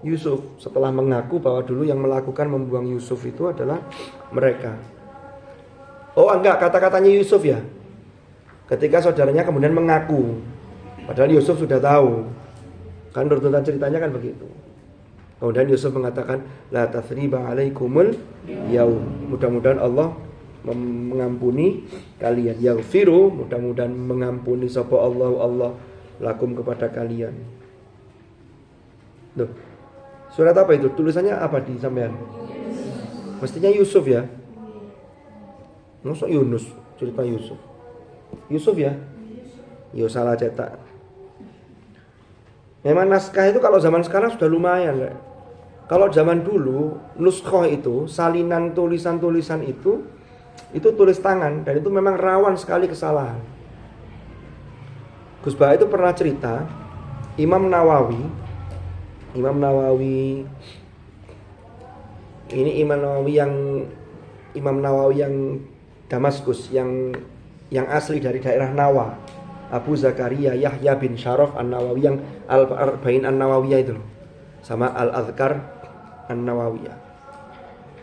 Yusuf setelah mengaku bahwa dulu yang melakukan membuang Yusuf itu adalah mereka. Oh enggak, kata-katanya Yusuf ya. Ketika saudaranya kemudian mengaku, padahal Yusuf sudah tahu. Kan runtutan ceritanya kan begitu. Kemudian Yusuf mengatakan la tathriba alaikumul yaum. Mudah-mudahan Allah mengampuni kalian. Yaghfiru, mudah-mudahan mengampuni sapa Allah lakum kepada kalian. Loh. Surat apa itu? Tulisannya apa di sampean? Mestinya Yusuf ya. Masuk Yunus, cerita Yusuf. Yusuf ya? Yo salah cetak. Memang naskah itu kalau zaman sekarang sudah lumayan, Lek. Kalau zaman dulu nuskhoh itu, salinan tulisan-tulisan itu tulis tangan dan itu memang rawan sekali kesalahan. Gus Bah itu pernah cerita, Imam Nawawi ini Imam Nawawi yang Damaskus, yang asli dari daerah Nawa, Abu Zakaria Yahya bin Syaraf An-Nawawi, yang Al-Arba'in An-Nawawiyah itu sama Al-Adhkar An-Nawawiyah.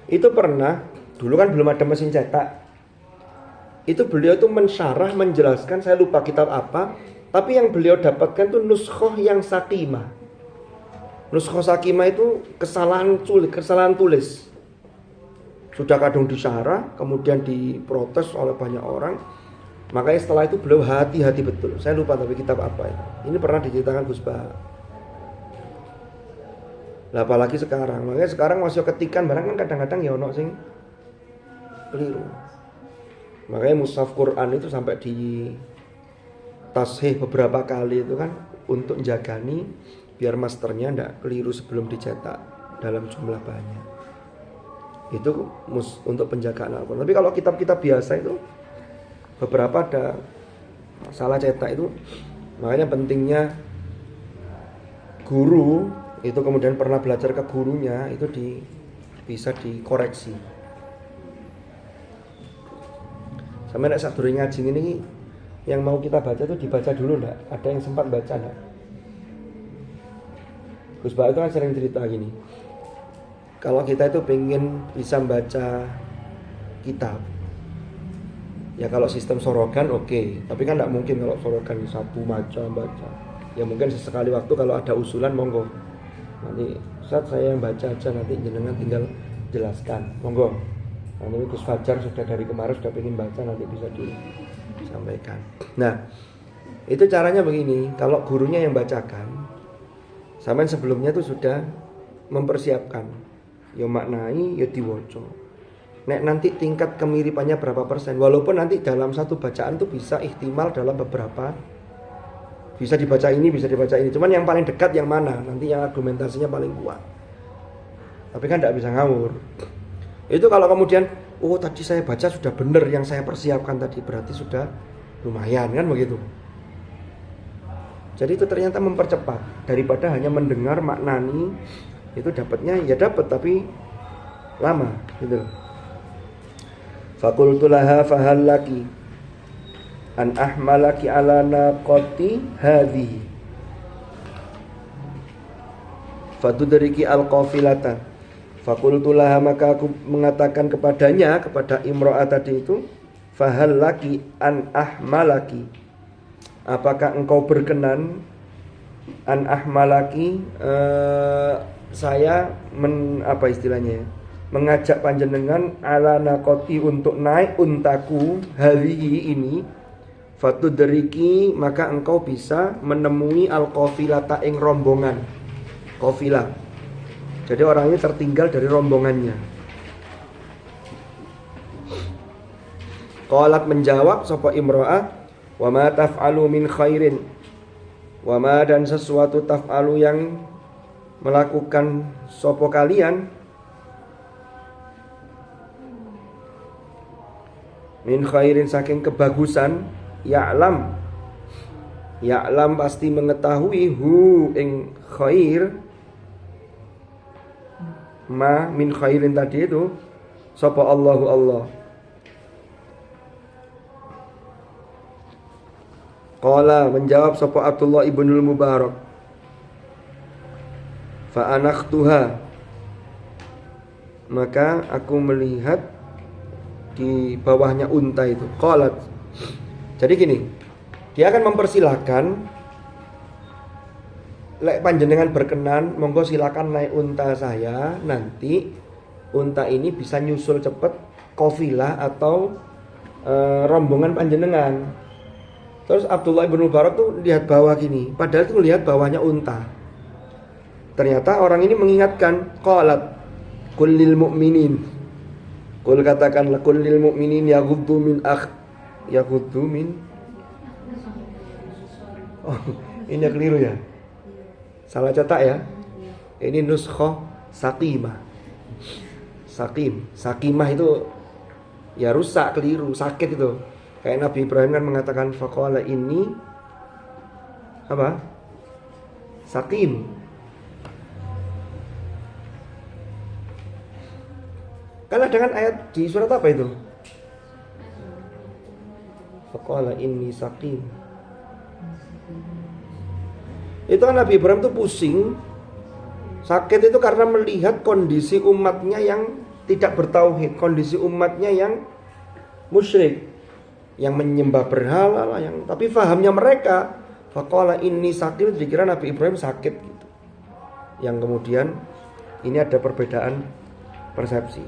Itu pernah, dulu kan belum ada mesin cetak, itu beliau itu mensyarah, menjelaskan, saya lupa kitab apa, tapi yang beliau dapatkan itu nuskhoh yang sakimah. Nuskhoh sakimah itu kesalahan tulis. Sudah kadung disyarah, kemudian diprotes oleh banyak orang. Makanya setelah itu beliau hati-hati betul. Saya lupa tapi kitab apa itu. Ini pernah diceritakan Gus Bah. Lah apalagi sekarang. Makanya sekarang masih ketikan barang kan kadang-kadang ya ono sing keliru. Makanya mushaf Quran itu sampai di tashih beberapa kali itu kan untuk jagani biar masternya enggak keliru sebelum dicetak dalam jumlah banyak. Itu untuk penjagaan Al-Quran. Tapi kalau kitab-kitab biasa itu beberapa ada salah cetak itu. Makanya pentingnya guru itu kemudian pernah belajar ke gurunya itu bisa dikoreksi. Sampai nek sak durung ngaji ini yang mau kita baca itu dibaca dulu enggak? Ada yang sempat baca enggak? Gus Bah itu kan sering cerita gini. Kalau kita itu pengen bisa baca kitab, ya kalau sistem sorogan oke. Tapi kan tidak mungkin kalau sorogan satu baca. Ya mungkin sesekali waktu kalau ada usulan monggo. Nanti saat saya yang baca aja, nanti jenengan tinggal jelaskan. Monggo. Nanti Gus Fajar sudah dari kemarin sudah ingin baca, nanti bisa disampaikan. Nah, itu caranya begini. Kalau gurunya yang bacakan, sampean sebelumnya itu sudah mempersiapkan. Ya maknai, ya diwoco. Nek nanti tingkat kemiripannya berapa persen, walaupun nanti dalam satu bacaan tuh bisa ihtimal dalam beberapa, bisa dibaca ini, bisa dibaca ini. Cuman yang paling dekat yang mana? Nanti yang argumentasinya paling kuat. Tapi kan tidak bisa ngawur. Itu kalau kemudian, oh tadi saya baca sudah benar yang saya persiapkan tadi, berarti sudah lumayan kan begitu. Jadi itu ternyata mempercepat daripada hanya mendengar maknani, itu dapatnya ya dapat tapi lama gitu. Fakultu laha fahallaki an ahmalaki ala naqati hadhihi fatudriki al-qafilata. Fakultu laha, maka aku mengatakan kepadanya, kepada imro'ah tadi itu, fahallaki an ahmalaki, apakah engkau berkenan an ahmalaki, saya apa istilahnya ya, mengajak panjenengan ala naqati, untuk naik untaku hadhihi ini, fatudriki, maka engkau bisa menemui al-qafilata ing rombongan. Qafilah, jadi orang ini tertinggal dari rombongannya. Qalat, menjawab sapa imro'ah, wa ma taf'alu min khairin, wa ma, dan sesuatu taf'alu yang melakukan sapa kalian, min khairin, saking kebagusan, ya'lam, ya'lam pasti mengetahui, hu ing khair, ma min khairin tadi itu sapa Allahu Allah. Qala, menjawab sapa Abdullah ibnul Mubarak, fa anakhtuha, maka aku melihat di bawahnya unta itu. Qalat, jadi gini, dia akan mempersilahkan, lek panjenengan berkenan, monggo silakan naik unta saya, nanti unta ini bisa nyusul cepet qafilah atau rombongan panjenengan. Terus Abdullah ibn Mubarak tuh lihat bawah gini, padahal tuh lihat bawahnya unta. Ternyata orang ini mengingatkan, qalat kullil mu'minin, qul, katakanlah, kullil mu'minin yaghuddu min yaghuddu min, oh ini keliru ya, salah cetak ya. Ini nuskhoh Saqimah. Saqimah itu ya rusak, keliru, sakit itu. Kayak Nabi Ibrahim kan mengatakan faqala ini apa? Saqim. Karena dengan ayat di surat apa itu? Faqala inni saqim. Itu kan Nabi Ibrahim tuh pusing, sakit itu karena melihat kondisi umatnya yang tidak bertauhid, kondisi umatnya yang musyrik, yang menyembah berhala lah, yang tapi fahamnya mereka faqala inni saqim, dikira Nabi Ibrahim sakit gitu. Yang kemudian ini ada perbedaan persepsi.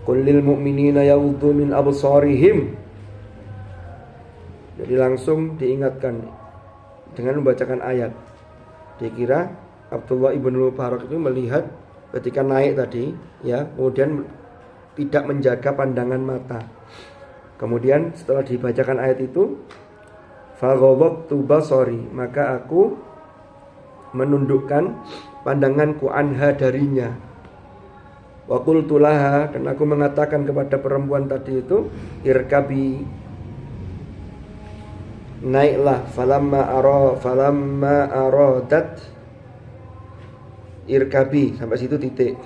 Kullil mu'minina yaghuddu min absarihim. Jadi langsung diingatkan dengan membacakan ayat. Dikira Abdullah ibn Mubarak itu melihat ketika naik tadi, ya, kemudian tidak menjaga pandangan mata. Kemudian setelah dibacakan ayat itu, faghadhabtu basari, maka aku menundukkan pandanganku anha, darinya. Wa qultu laha, dan aku mengatakan kepada perempuan tadi itu, irkabi, naiklah, falamma aradat, irkabi, sampai situ titik.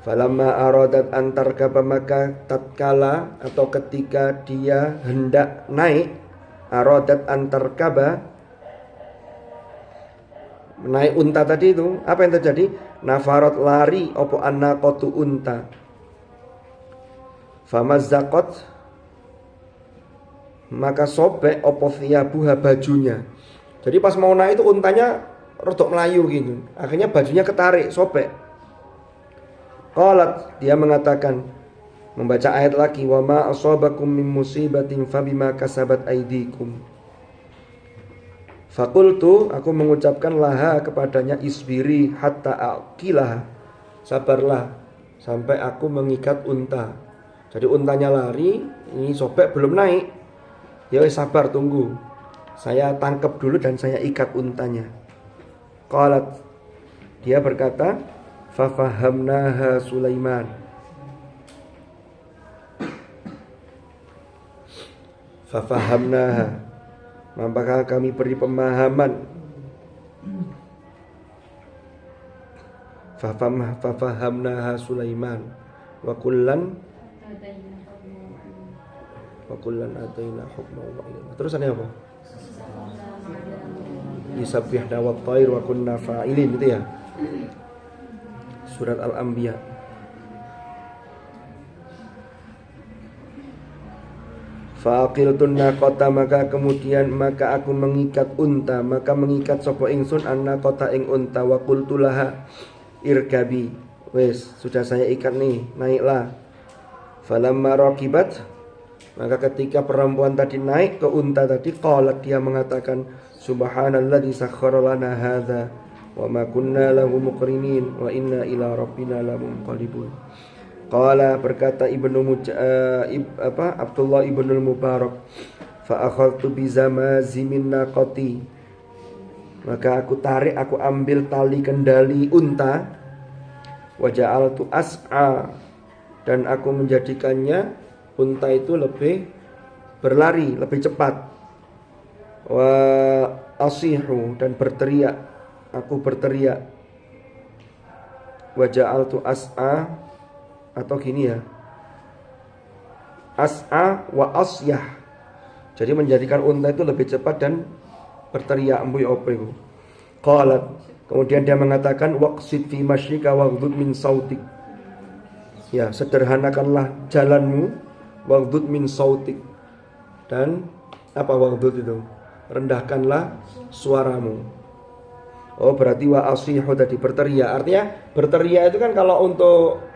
Falamma aradat antar kaba, maka tatkala atau ketika dia hendak naik, aradat antar kaba, naik unta tadi itu, apa yang terjadi? Nafarat, lari opo annaqatu, unta. Famazzaqat, maka sobek opo thiyabuha bajunya. Jadi pas mau naik itu untanya rodok melayu gitu. Akhirnya bajunya ketarik, sobek. Qalat, dia mengatakan, membaca ayat lagi, wa ma asabakum min musibatin fabima kasabat aydikum. Fakultu, aku mengucapkan laha kepadanya, isbiri hatta aqilah, sabarlah sampai aku mengikat unta. Jadi untanya lari, ini sobek belum naik. Ya sabar, tunggu, saya tangkap dulu dan saya ikat untanya. Qalat, dia berkata, fafahamnaha Sulaiman, fafahamnaha, maka kami beri pemahaman. Fafahamnaha Sulaiman wa kullan ataina hukma wa ilma. Terusannya apa? Yusabbihna wa thair wa kunna fa'ilin, gitu ya. Surat Al-Anbiya. Faqiltun naqata, maka aku mengikat unta, maka mengikat sapa ingsun annaqata ing unta, wa qultu laha irkabi, wes sudah saya ikat nih, naiklah. Falamma raqibat, maka ketika perempuan tadi naik ke unta tadi, qalat, dia mengatakan, subhanalladzi sakhkhara lana hadza wa ma kunna lahu muqrinin wa inna ila rabbina lamunqalibun. Qala, berkata Abdullah ibnul Mubarak, fa akhadtu bi zamazimin naqati, maka aku tarik, aku ambil tali kendali unta, wa ja'altu as'a, dan aku menjadikannya unta itu lebih berlari, lebih cepat, wa asihu, dan berteriak, aku berteriak, wa ja'altu as'a, atau gini ya, as'a wa asyah, jadi menjadikan unta itu lebih cepat dan berteriak, ambuy opo. Qalat, kemudian dia mengatakan, waqsid fi masyrika waghdud min sautik, ya sederhanakanlah jalanmu, waghdud min sautik, dan apa waghdud itu, rendahkanlah suaramu. Oh, berarti wa asihu tadi berteriak, artinya berteriak itu kan kalau untuk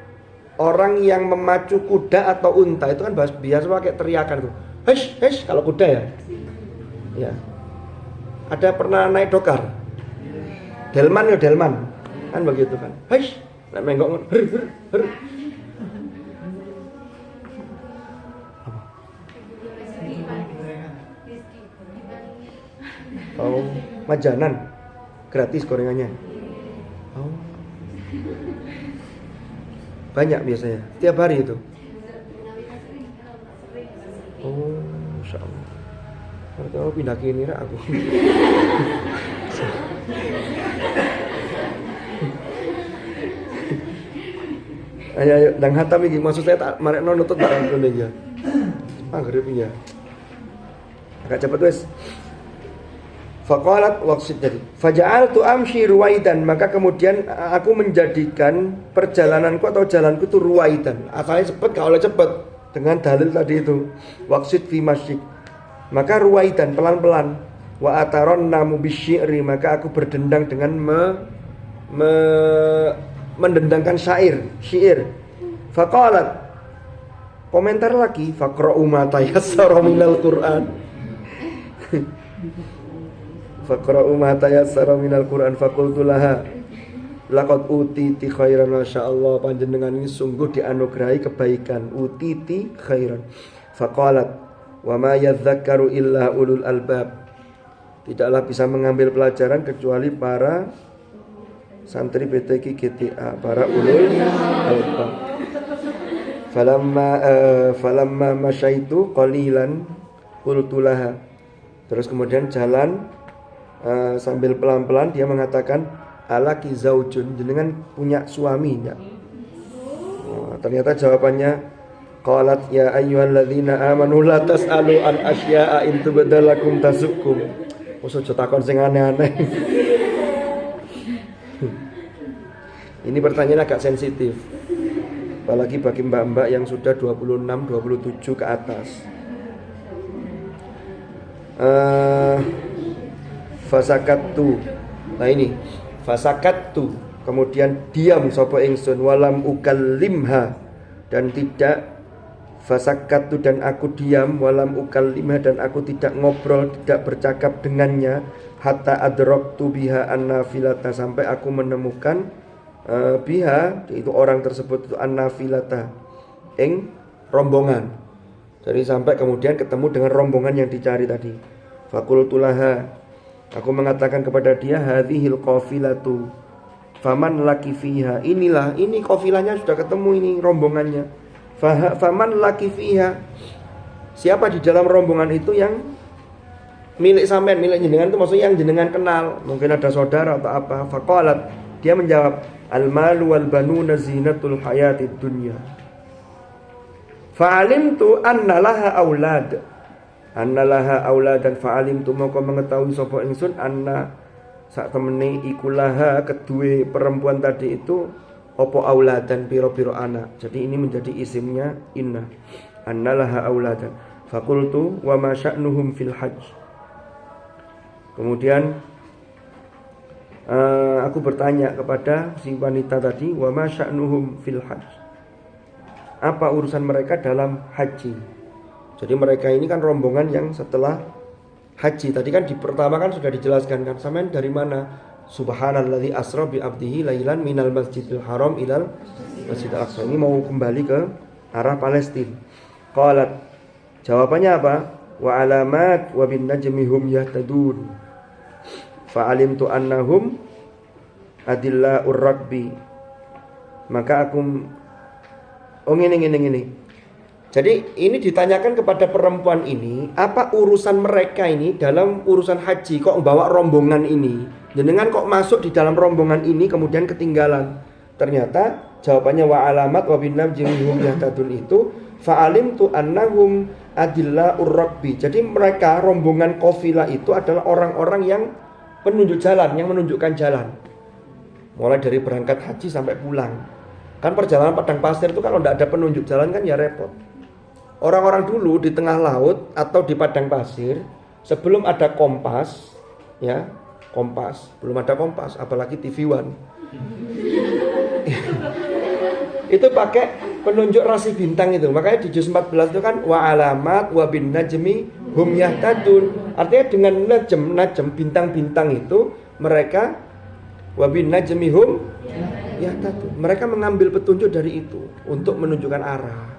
orang yang memacu kuda atau unta itu kan biasa pakai teriakan tuh. Hesh, hesh, kalau kuda ya. Ya. Ada pernah naik dokar? Delman ya delman. Kan begitu kan. Hesh, nek menggok her her her. Apa? Oh, majanan. Gratis gorengannya. Oh. Banyak biasanya, tiap hari itu. Oh, Masya Allah. Kalau pindah ke ini aku. Ayo, dang hatam iki, maksud saya tak marekno nutut barang kene ya. Anggere piye? Agak cepet wis. Faqalat waqsid tadi, faja'altu amshi ruwaidan, maka kemudian aku menjadikan perjalananku atau jalanku itu ruwaidan. Asalnya cepet, gak oleh cepet, dengan dalil tadi itu waqsid fi masyik, maka ruwaidan, pelan-pelan. Wa ataron namu bisyiri, maka aku berdendang dengan mendendangkan syair. Faqalat, komentar lagi, faqra'u ma tayassara minal Qur'an. Faqra'u ma tayassara minal Qur'an, faqultu laha laqad utiti khairan, masyaallah, panjenengan ini sungguh dianugerahi kebaikan, utiti khairan. Faqalat, wa ma yadhakkaru illa ulul albab, tidaklah bisa mengambil pelajaran kecuali para santri PTQ GTA, para ulul albab. Falamma masyaitu qalilan qultu laha, terus kemudian jalan sambil pelan-pelan dia mengatakan, alaki zaujun, jenengan punya suami enggak? Ternyata jawabannya, qalat ya ayyuhalladzina amanu la tas'alu an asya'a in tubdalakum tasukum. Ojo takon sing aneh-aneh. Ini pertanyaan agak sensitif, apalagi bagi mbak-mbak yang sudah 26, 27 ke atas. Fasakattu. Nah ini fasakattu, kemudian diam sapa ingsun, walam ukallimha, dan tidak fasakattu, dan aku diam, walam ukallimha, dan aku tidak ngobrol, tidak bercakap dengannya, hatta adraktu biha annafilata, sampai aku menemukan biha, itu orang tersebut, itu annafilata, ing rombongan. Jadi sampai kemudian ketemu dengan rombongan yang dicari tadi. Fakultulaha, aku mengatakan kepada dia, hadhil qafilatu faman laki fiha, ini qafilahnya sudah ketemu, ini rombongannya. Faman laki fiha, siapa di dalam rombongan itu yang milik sampean, milik jenengan, itu maksudnya yang jenengan kenal, mungkin ada saudara atau apa. Faqalat, dia menjawab, al malu wal banuna zinatul hayatid dunya. Fa'alimtu anna laha aulad, dan fa'alimtu, maka mengetahui sapa ingsun, anna sak temene ikulaha, kedue perempuan tadi itu, opo auladan, piro-piro anak. Jadi ini menjadi isimnya inna, anna laha auladan. Fakultu wa ma sya'nuhum fil hajj. Kemudian aku bertanya kepada si wanita tadi, wa ma sya'nuhum fil hajj, apa urusan mereka dalam haji. Jadi mereka ini kan rombongan yang setelah haji. Tadi kan di pertama kan sudah dijelaskan kan, sampean dari mana? Subhanalladzi asra bi abdihi lailan minal masjidil haram ilal masjidil aqsa. Ini mau kembali ke arah Palestina. Qalat, jawabannya apa? Wa alamat wa bin najmi hum yahtadun. Fa'alimtu annahum adilla'ur rakbi. Maka aku ini. Jadi ini ditanyakan kepada perempuan ini, apa urusan mereka ini dalam urusan haji, kok bawa rombongan ini? Jenengan kok masuk di dalam rombongan ini kemudian ketinggalan? Ternyata jawabannya wa alamat wa bin najmi hum yahtadun itu fa'alimtu annahum adilla'ur rakbi. Jadi mereka rombongan qafilah itu adalah orang-orang yang penunjuk jalan, yang menunjukkan jalan. Mulai dari berangkat haji sampai pulang. Kan perjalanan padang pasir itu kalau tidak ada penunjuk jalan kan ya repot. Orang-orang dulu di tengah laut atau di padang pasir, sebelum ada kompas, ya, belum ada kompas, apalagi TV One. Itu pakai penunjuk rasi bintang itu. Makanya di juz 14 itu kan wa alamat wa bin najmi hum yahtadun. Artinya dengan najm bintang-bintang itu mereka wa bin najmi hum yahtadun. Mereka mengambil petunjuk dari itu untuk menunjukkan arah.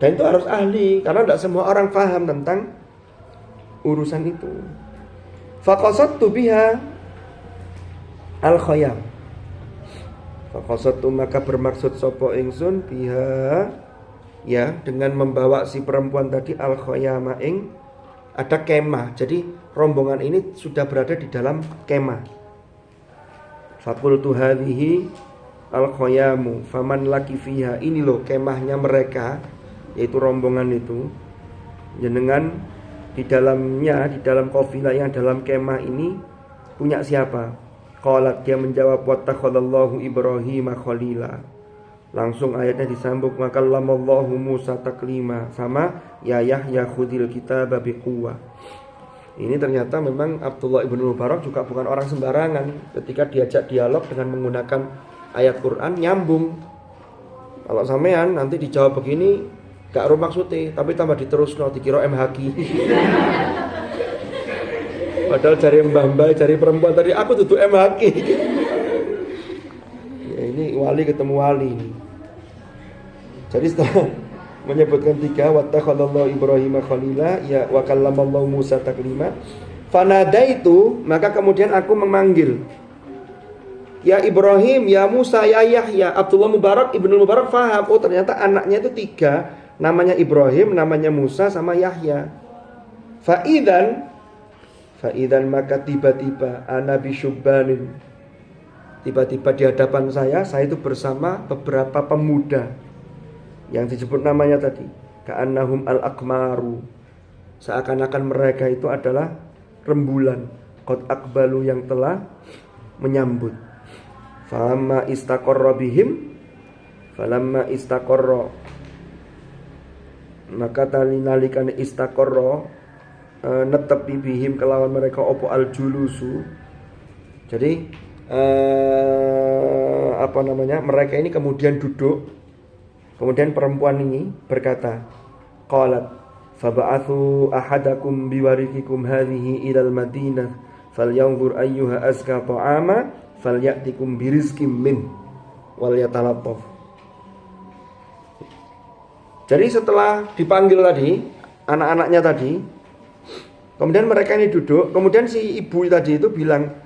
Dan itu harus ahli, karena tidak semua orang paham tentang urusan itu. Faqasattu biha al-khayam. Faqasattu, maka bermaksud sapa ingsun biha, ya, dengan membawa si perempuan tadi al-khayama, ing ada kemah. Jadi rombongan ini sudah berada di dalam kemah. Faqultu hadhihi al-khayamu faman laki fiha, ini loh kemahnya mereka, yaitu rombongan itu. Jenengan di dalamnya, di dalam qafilah yang dalam kemah ini punya siapa? Qalat, dia menjawab, wattakhadallahu Ibrahim khalila. Langsung ayatnya disambung, wa kallamallahu Musa taklima, sama ya Yahya khudil kitaba biquwwah. Ini ternyata memang Abdullah ibn Mubarak juga bukan orang sembarangan. Ketika diajak dialog dengan menggunakan ayat Quran, nyambung. Kalau sampean nanti dijawab begini, gak ro maksudnya, tapi tambah diterusno dikira MHQ. Padahal cari mbah-mbah, cari perempuan tadi, aku tutup MHQ. Ya, ini wali ketemu wali. Jadi setelah menyebutkan 3, wattakhadallahu Ibrahim khalila, ya wa kallamallahu Musa taklima, fanadaitu, maka kemudian aku memanggil, ya Ibrahim, ya Musa, ya Yahya. Abdullah Mubarak, Ibnu Mubarak faham, oh ternyata anaknya itu 3, namanya Ibrahim, namanya Musa, sama Yahya. Faidan, maka tiba-tiba ana bisyubbanin, tiba-tiba di hadapan saya itu bersama beberapa pemuda yang disebut namanya tadi, ka'annahum al-akmaru, seakan-akan mereka itu adalah rembulan, qad aqbalu, yang telah menyambut. Falamma istaqarra, maka nalikan istaqarra, netepi bihim kelawan mereka opo al julusu. Jadi mereka ini kemudian duduk. Kemudian perempuan ini berkata, qalat fab'athu ahadakum biwarikikum hadhihi ilal madinah falyanzur ayyuha azka ta'ama falyatikum birizqim min wal yatalattaf. Jadi setelah dipanggil tadi anak-anaknya tadi, kemudian mereka ini duduk, kemudian si ibu tadi itu bilang,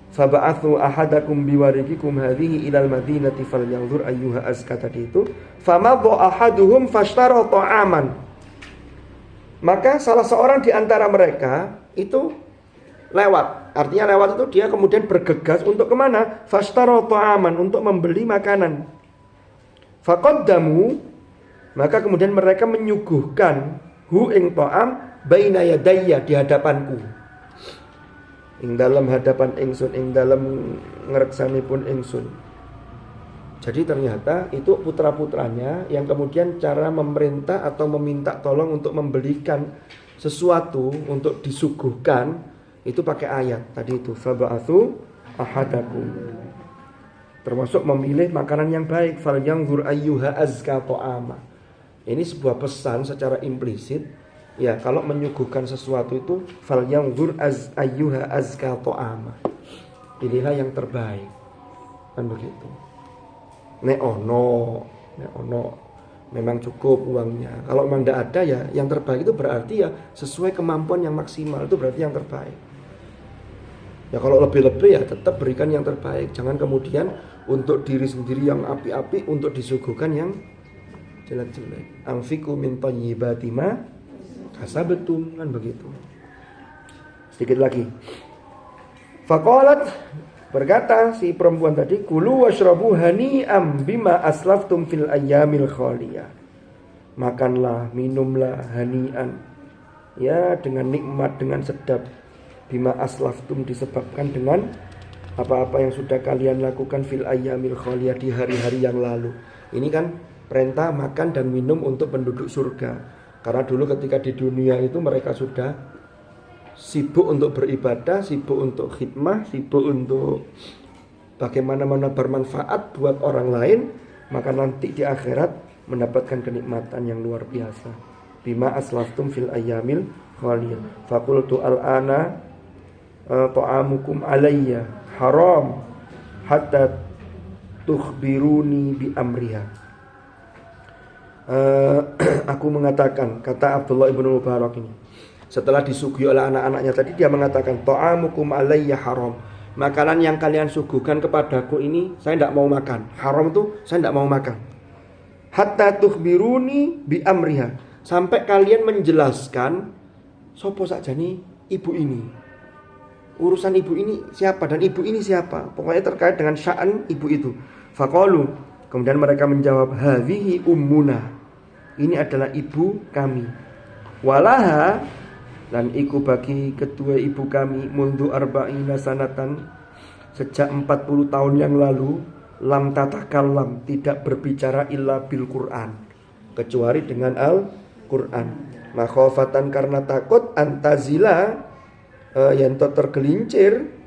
faba'athu ahadakum biwarikikum hadhihi ilal madinati falyanzur ayyuha azka tadi itu, famadha ahaduhum fashtara ta'aman. Maka salah seorang di antara mereka itu lewat. Artinya lewat itu dia kemudian bergegas untuk kemana? Fashtara ta'aman, untuk membeli makanan. Faqaddamu, maka kemudian mereka menyuguhkan hu ing ta'am baina yadayya, di hadapanku. Ing dalam hadapan ingsun, ing dalam ngreksanipun ingsun. Jadi ternyata itu putra-putranya yang kemudian cara memerintah atau meminta tolong untuk membelikan sesuatu untuk disuguhkan itu pakai ayat tadi itu, fab'athu ahadakum. Termasuk memilih makanan yang baik, falyanzur ayyuha azka ta'ama. Ini sebuah pesan secara implisit. Ya, kalau menyuguhkan sesuatu itu falyanzur ayyuha azka ta'ama. Pilihlah yang terbaik. Kan begitu. Nek ono memang cukup uangnya. Kalau memang tidak ada ya yang terbaik itu berarti ya sesuai kemampuan yang maksimal, itu berarti yang terbaik. Ya kalau lebih-lebih ya tetap berikan yang terbaik. Jangan kemudian untuk diri sendiri yang api-api untuk disuguhkan yang jelek-jelek. Anfiqu min thayyibati ma kasabtum, kan begitu. Sedikit lagi. Faqalat, berkata si perempuan tadi, kulu washrabu hani'am bima aslaftum fil ayyamil khaliyah. Makanlah, minumlah hani'an, ya dengan nikmat, dengan sedap. Bima aslaftum, disebabkan dengan apa-apa yang sudah kalian lakukan fil ayyamil khaliyah, di hari-hari yang lalu. Ini kan perintah makan dan minum untuk penduduk surga. Karena dulu ketika di dunia itu mereka sudah sibuk untuk beribadah, sibuk untuk khidmah, sibuk untuk bagaimana bermanfaat buat orang lain, maka nanti di akhirat mendapatkan kenikmatan yang luar biasa. Bima aslaftum fil ayyamil khaliyah. Faqultu al-ana ta'amukum alayya haram hatta tukhbiruni bi amriha. Aku mengatakan, kata Abdullah ibn Mubarak ini, setelah disuguhi oleh anak-anaknya tadi, dia mengatakan, ta'amukum alayya haram. Makanan yang kalian suguhkan kepadaku ini saya tidak mau makan. Haram itu saya tidak mau makan. Hatta tukhbiruni bi amriha, sampai kalian menjelaskan sopo saja nih ibu ini, urusan ibu ini siapa dan ibu ini siapa, pokoknya terkait dengan sya'an ibu itu. Faqalu, kemudian mereka menjawab, hadhihi ummuna, ini adalah ibu kami. Walaha, dan iku bagi kedua ibu kami, mundu arba'ina sanatan, sejak 40 tahun yang lalu, lam tatakallam, tidak berbicara illa bil Quran, kecuali dengan Al-Quran. Makhofatan, karena takut, antazila, yanto tergelincir.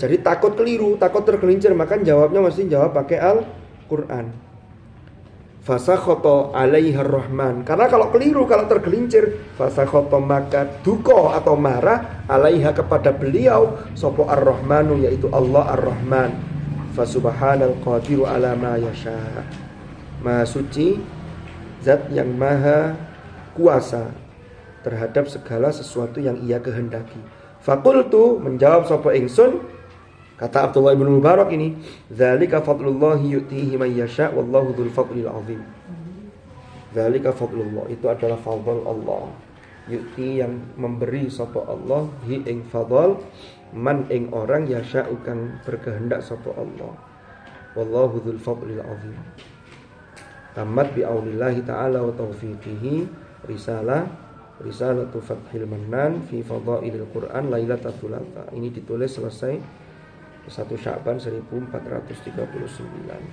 Jadi takut keliru, takut tergelincir, maka jawabnya mesti jawab pakai Al-Quran. Fasakhoto alaiha rahman, karena kalau keliru, kalau tergelincir, fasakhoto, maka duko atau marah, alaiha, kepada beliau, sopo ar-rahmanu, yaitu Allah ar-Rahman. Fasubhanal qadiru ala ma yasha, maha suci zat yang maha kuasa terhadap segala sesuatu yang ia kehendaki. Fakultu, menjawab sopo ingsun, kata Abdullah ibn Mubarak ini, dzalika fadlullahi yu'tihi man yasha wallahu dzul fadlil azim. Dzalika fadlullah, itu adalah fadl Allah. Yu'ti, yang memberi sapa Allah, hi ing fadl, man ing orang yasha kang berkehendak sapa Allah. Wallahu dzul fadlil azim. Tamat bi aulillahi ta'ala wa taufiqihi risalatu fathil mannan fi fadailil Quran lailatul thulatha. Ini ditulis selesai 1 Sya'ban 1439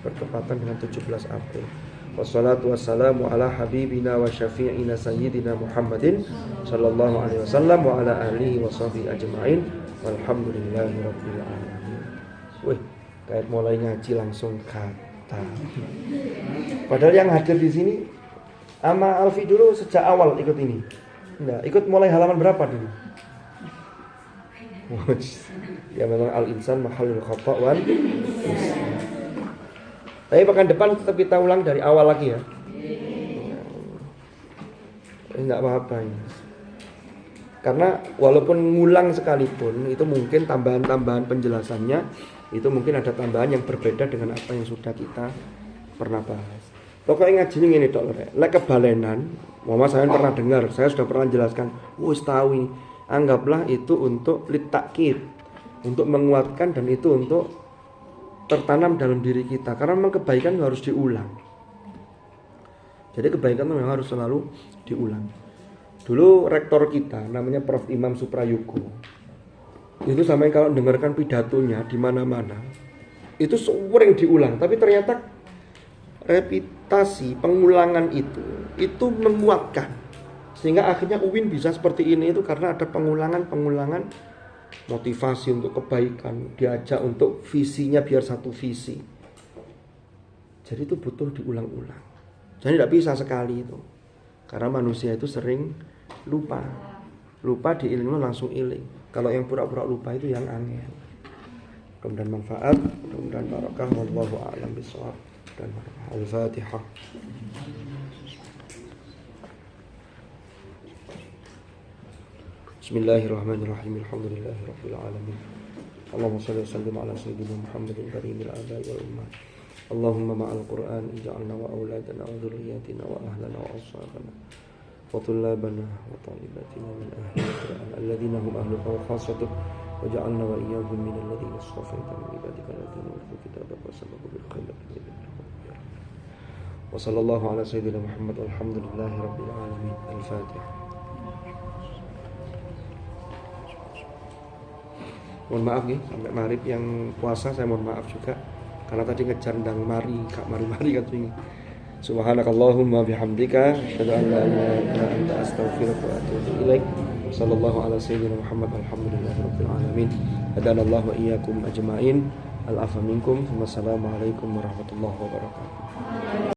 bertepatan dengan 17 April. Wassalatu wassalamu ala habibina wa syafi'ina sayyidina Muhammadin sallallahu alaihi wasallam wa ala alihi wa sahbihi ajma'in. Walhamdulillahi rabbil alamin. Wih, kayak mulai ngaji langsung kata. Padahal yang hadir di sini sama Alfi dulu sejak awal ikut ini. Enggak, ikut mulai halaman berapa dulu? Ya memang al-insan mahalul khata' wal tapi pekan depan tetap kita ulang dari awal lagi ya. Enggak apa-apa ya. Karena walaupun ngulang sekalipun itu mungkin tambahan-tambahan penjelasannya itu mungkin ada tambahan yang berbeda dengan apa yang sudah kita pernah bahas. Pokoknya ngaji ini tok lek kebalenan, mama saya pernah dengar, saya sudah pernah jelaskan. Wis tahu ini. Anggaplah itu untuk litakid, untuk menguatkan dan itu untuk tertanam dalam diri kita. Karena memang kebaikan harus diulang. Jadi kebaikan memang harus selalu diulang. Dulu rektor kita namanya Prof. Imam Suprayugo. Itu sampai kalau dengarkan pidatonya di mana-mana, itu sering diulang. Tapi ternyata repitasi pengulangan itu menguatkan. Sehingga akhirnya UIN bisa seperti ini itu karena ada pengulangan motivasi untuk kebaikan, diajak untuk visinya biar satu visi. Jadi itu butuh diulang-ulang. Jadi tidak bisa sekali itu. Karena manusia itu sering lupa. Lupa di ilmu langsung iling. Kalau yang pura-pura lupa itu yang angel. Mudah-mudahan manfaat, mudah-mudahan barakah. Wallahu a'lam bishawab. Dan Al-Fatihah. Bismillahirrahmanirrahim. Alhamdulillahirabbil alamin. Allahumma shalli wa sallim ala sayyidina Muhammadin karimil a'da'i wal ummat. Allahumma ma'al Qur'an ij'alna wa auladana wa dhurriyyatina wa ahlana wa ashabana wa tullabana wa talibatina min ahli al-Qur'an alladhina hum ahluka wa khassatuh waj'alna wa iyyahum min alladhina istafaita min ibadika alladhina utul kitaba wa sababu bil khairati wa sallallahu ala sayyidina Muhammad walhamdulillahi rabbil alamin. Al-Fatihah. Mohon maaf nih sampai maghrib yang puasa saya mohon maaf juga karena tadi ngejar ndang mari kak mari kan ini. Subhanakallahumma bihamdika asyhadu an la ilaha illa anta astaghfiruka wa atubu ilaik. Sallallahu ala sayyidina Muhammad alhamdulillahirabbil alamin. Hadanallahu wa iyyakum ajmain. Al-afa minkum. Wassalamualaikum warahmatullahi wabarakatuh.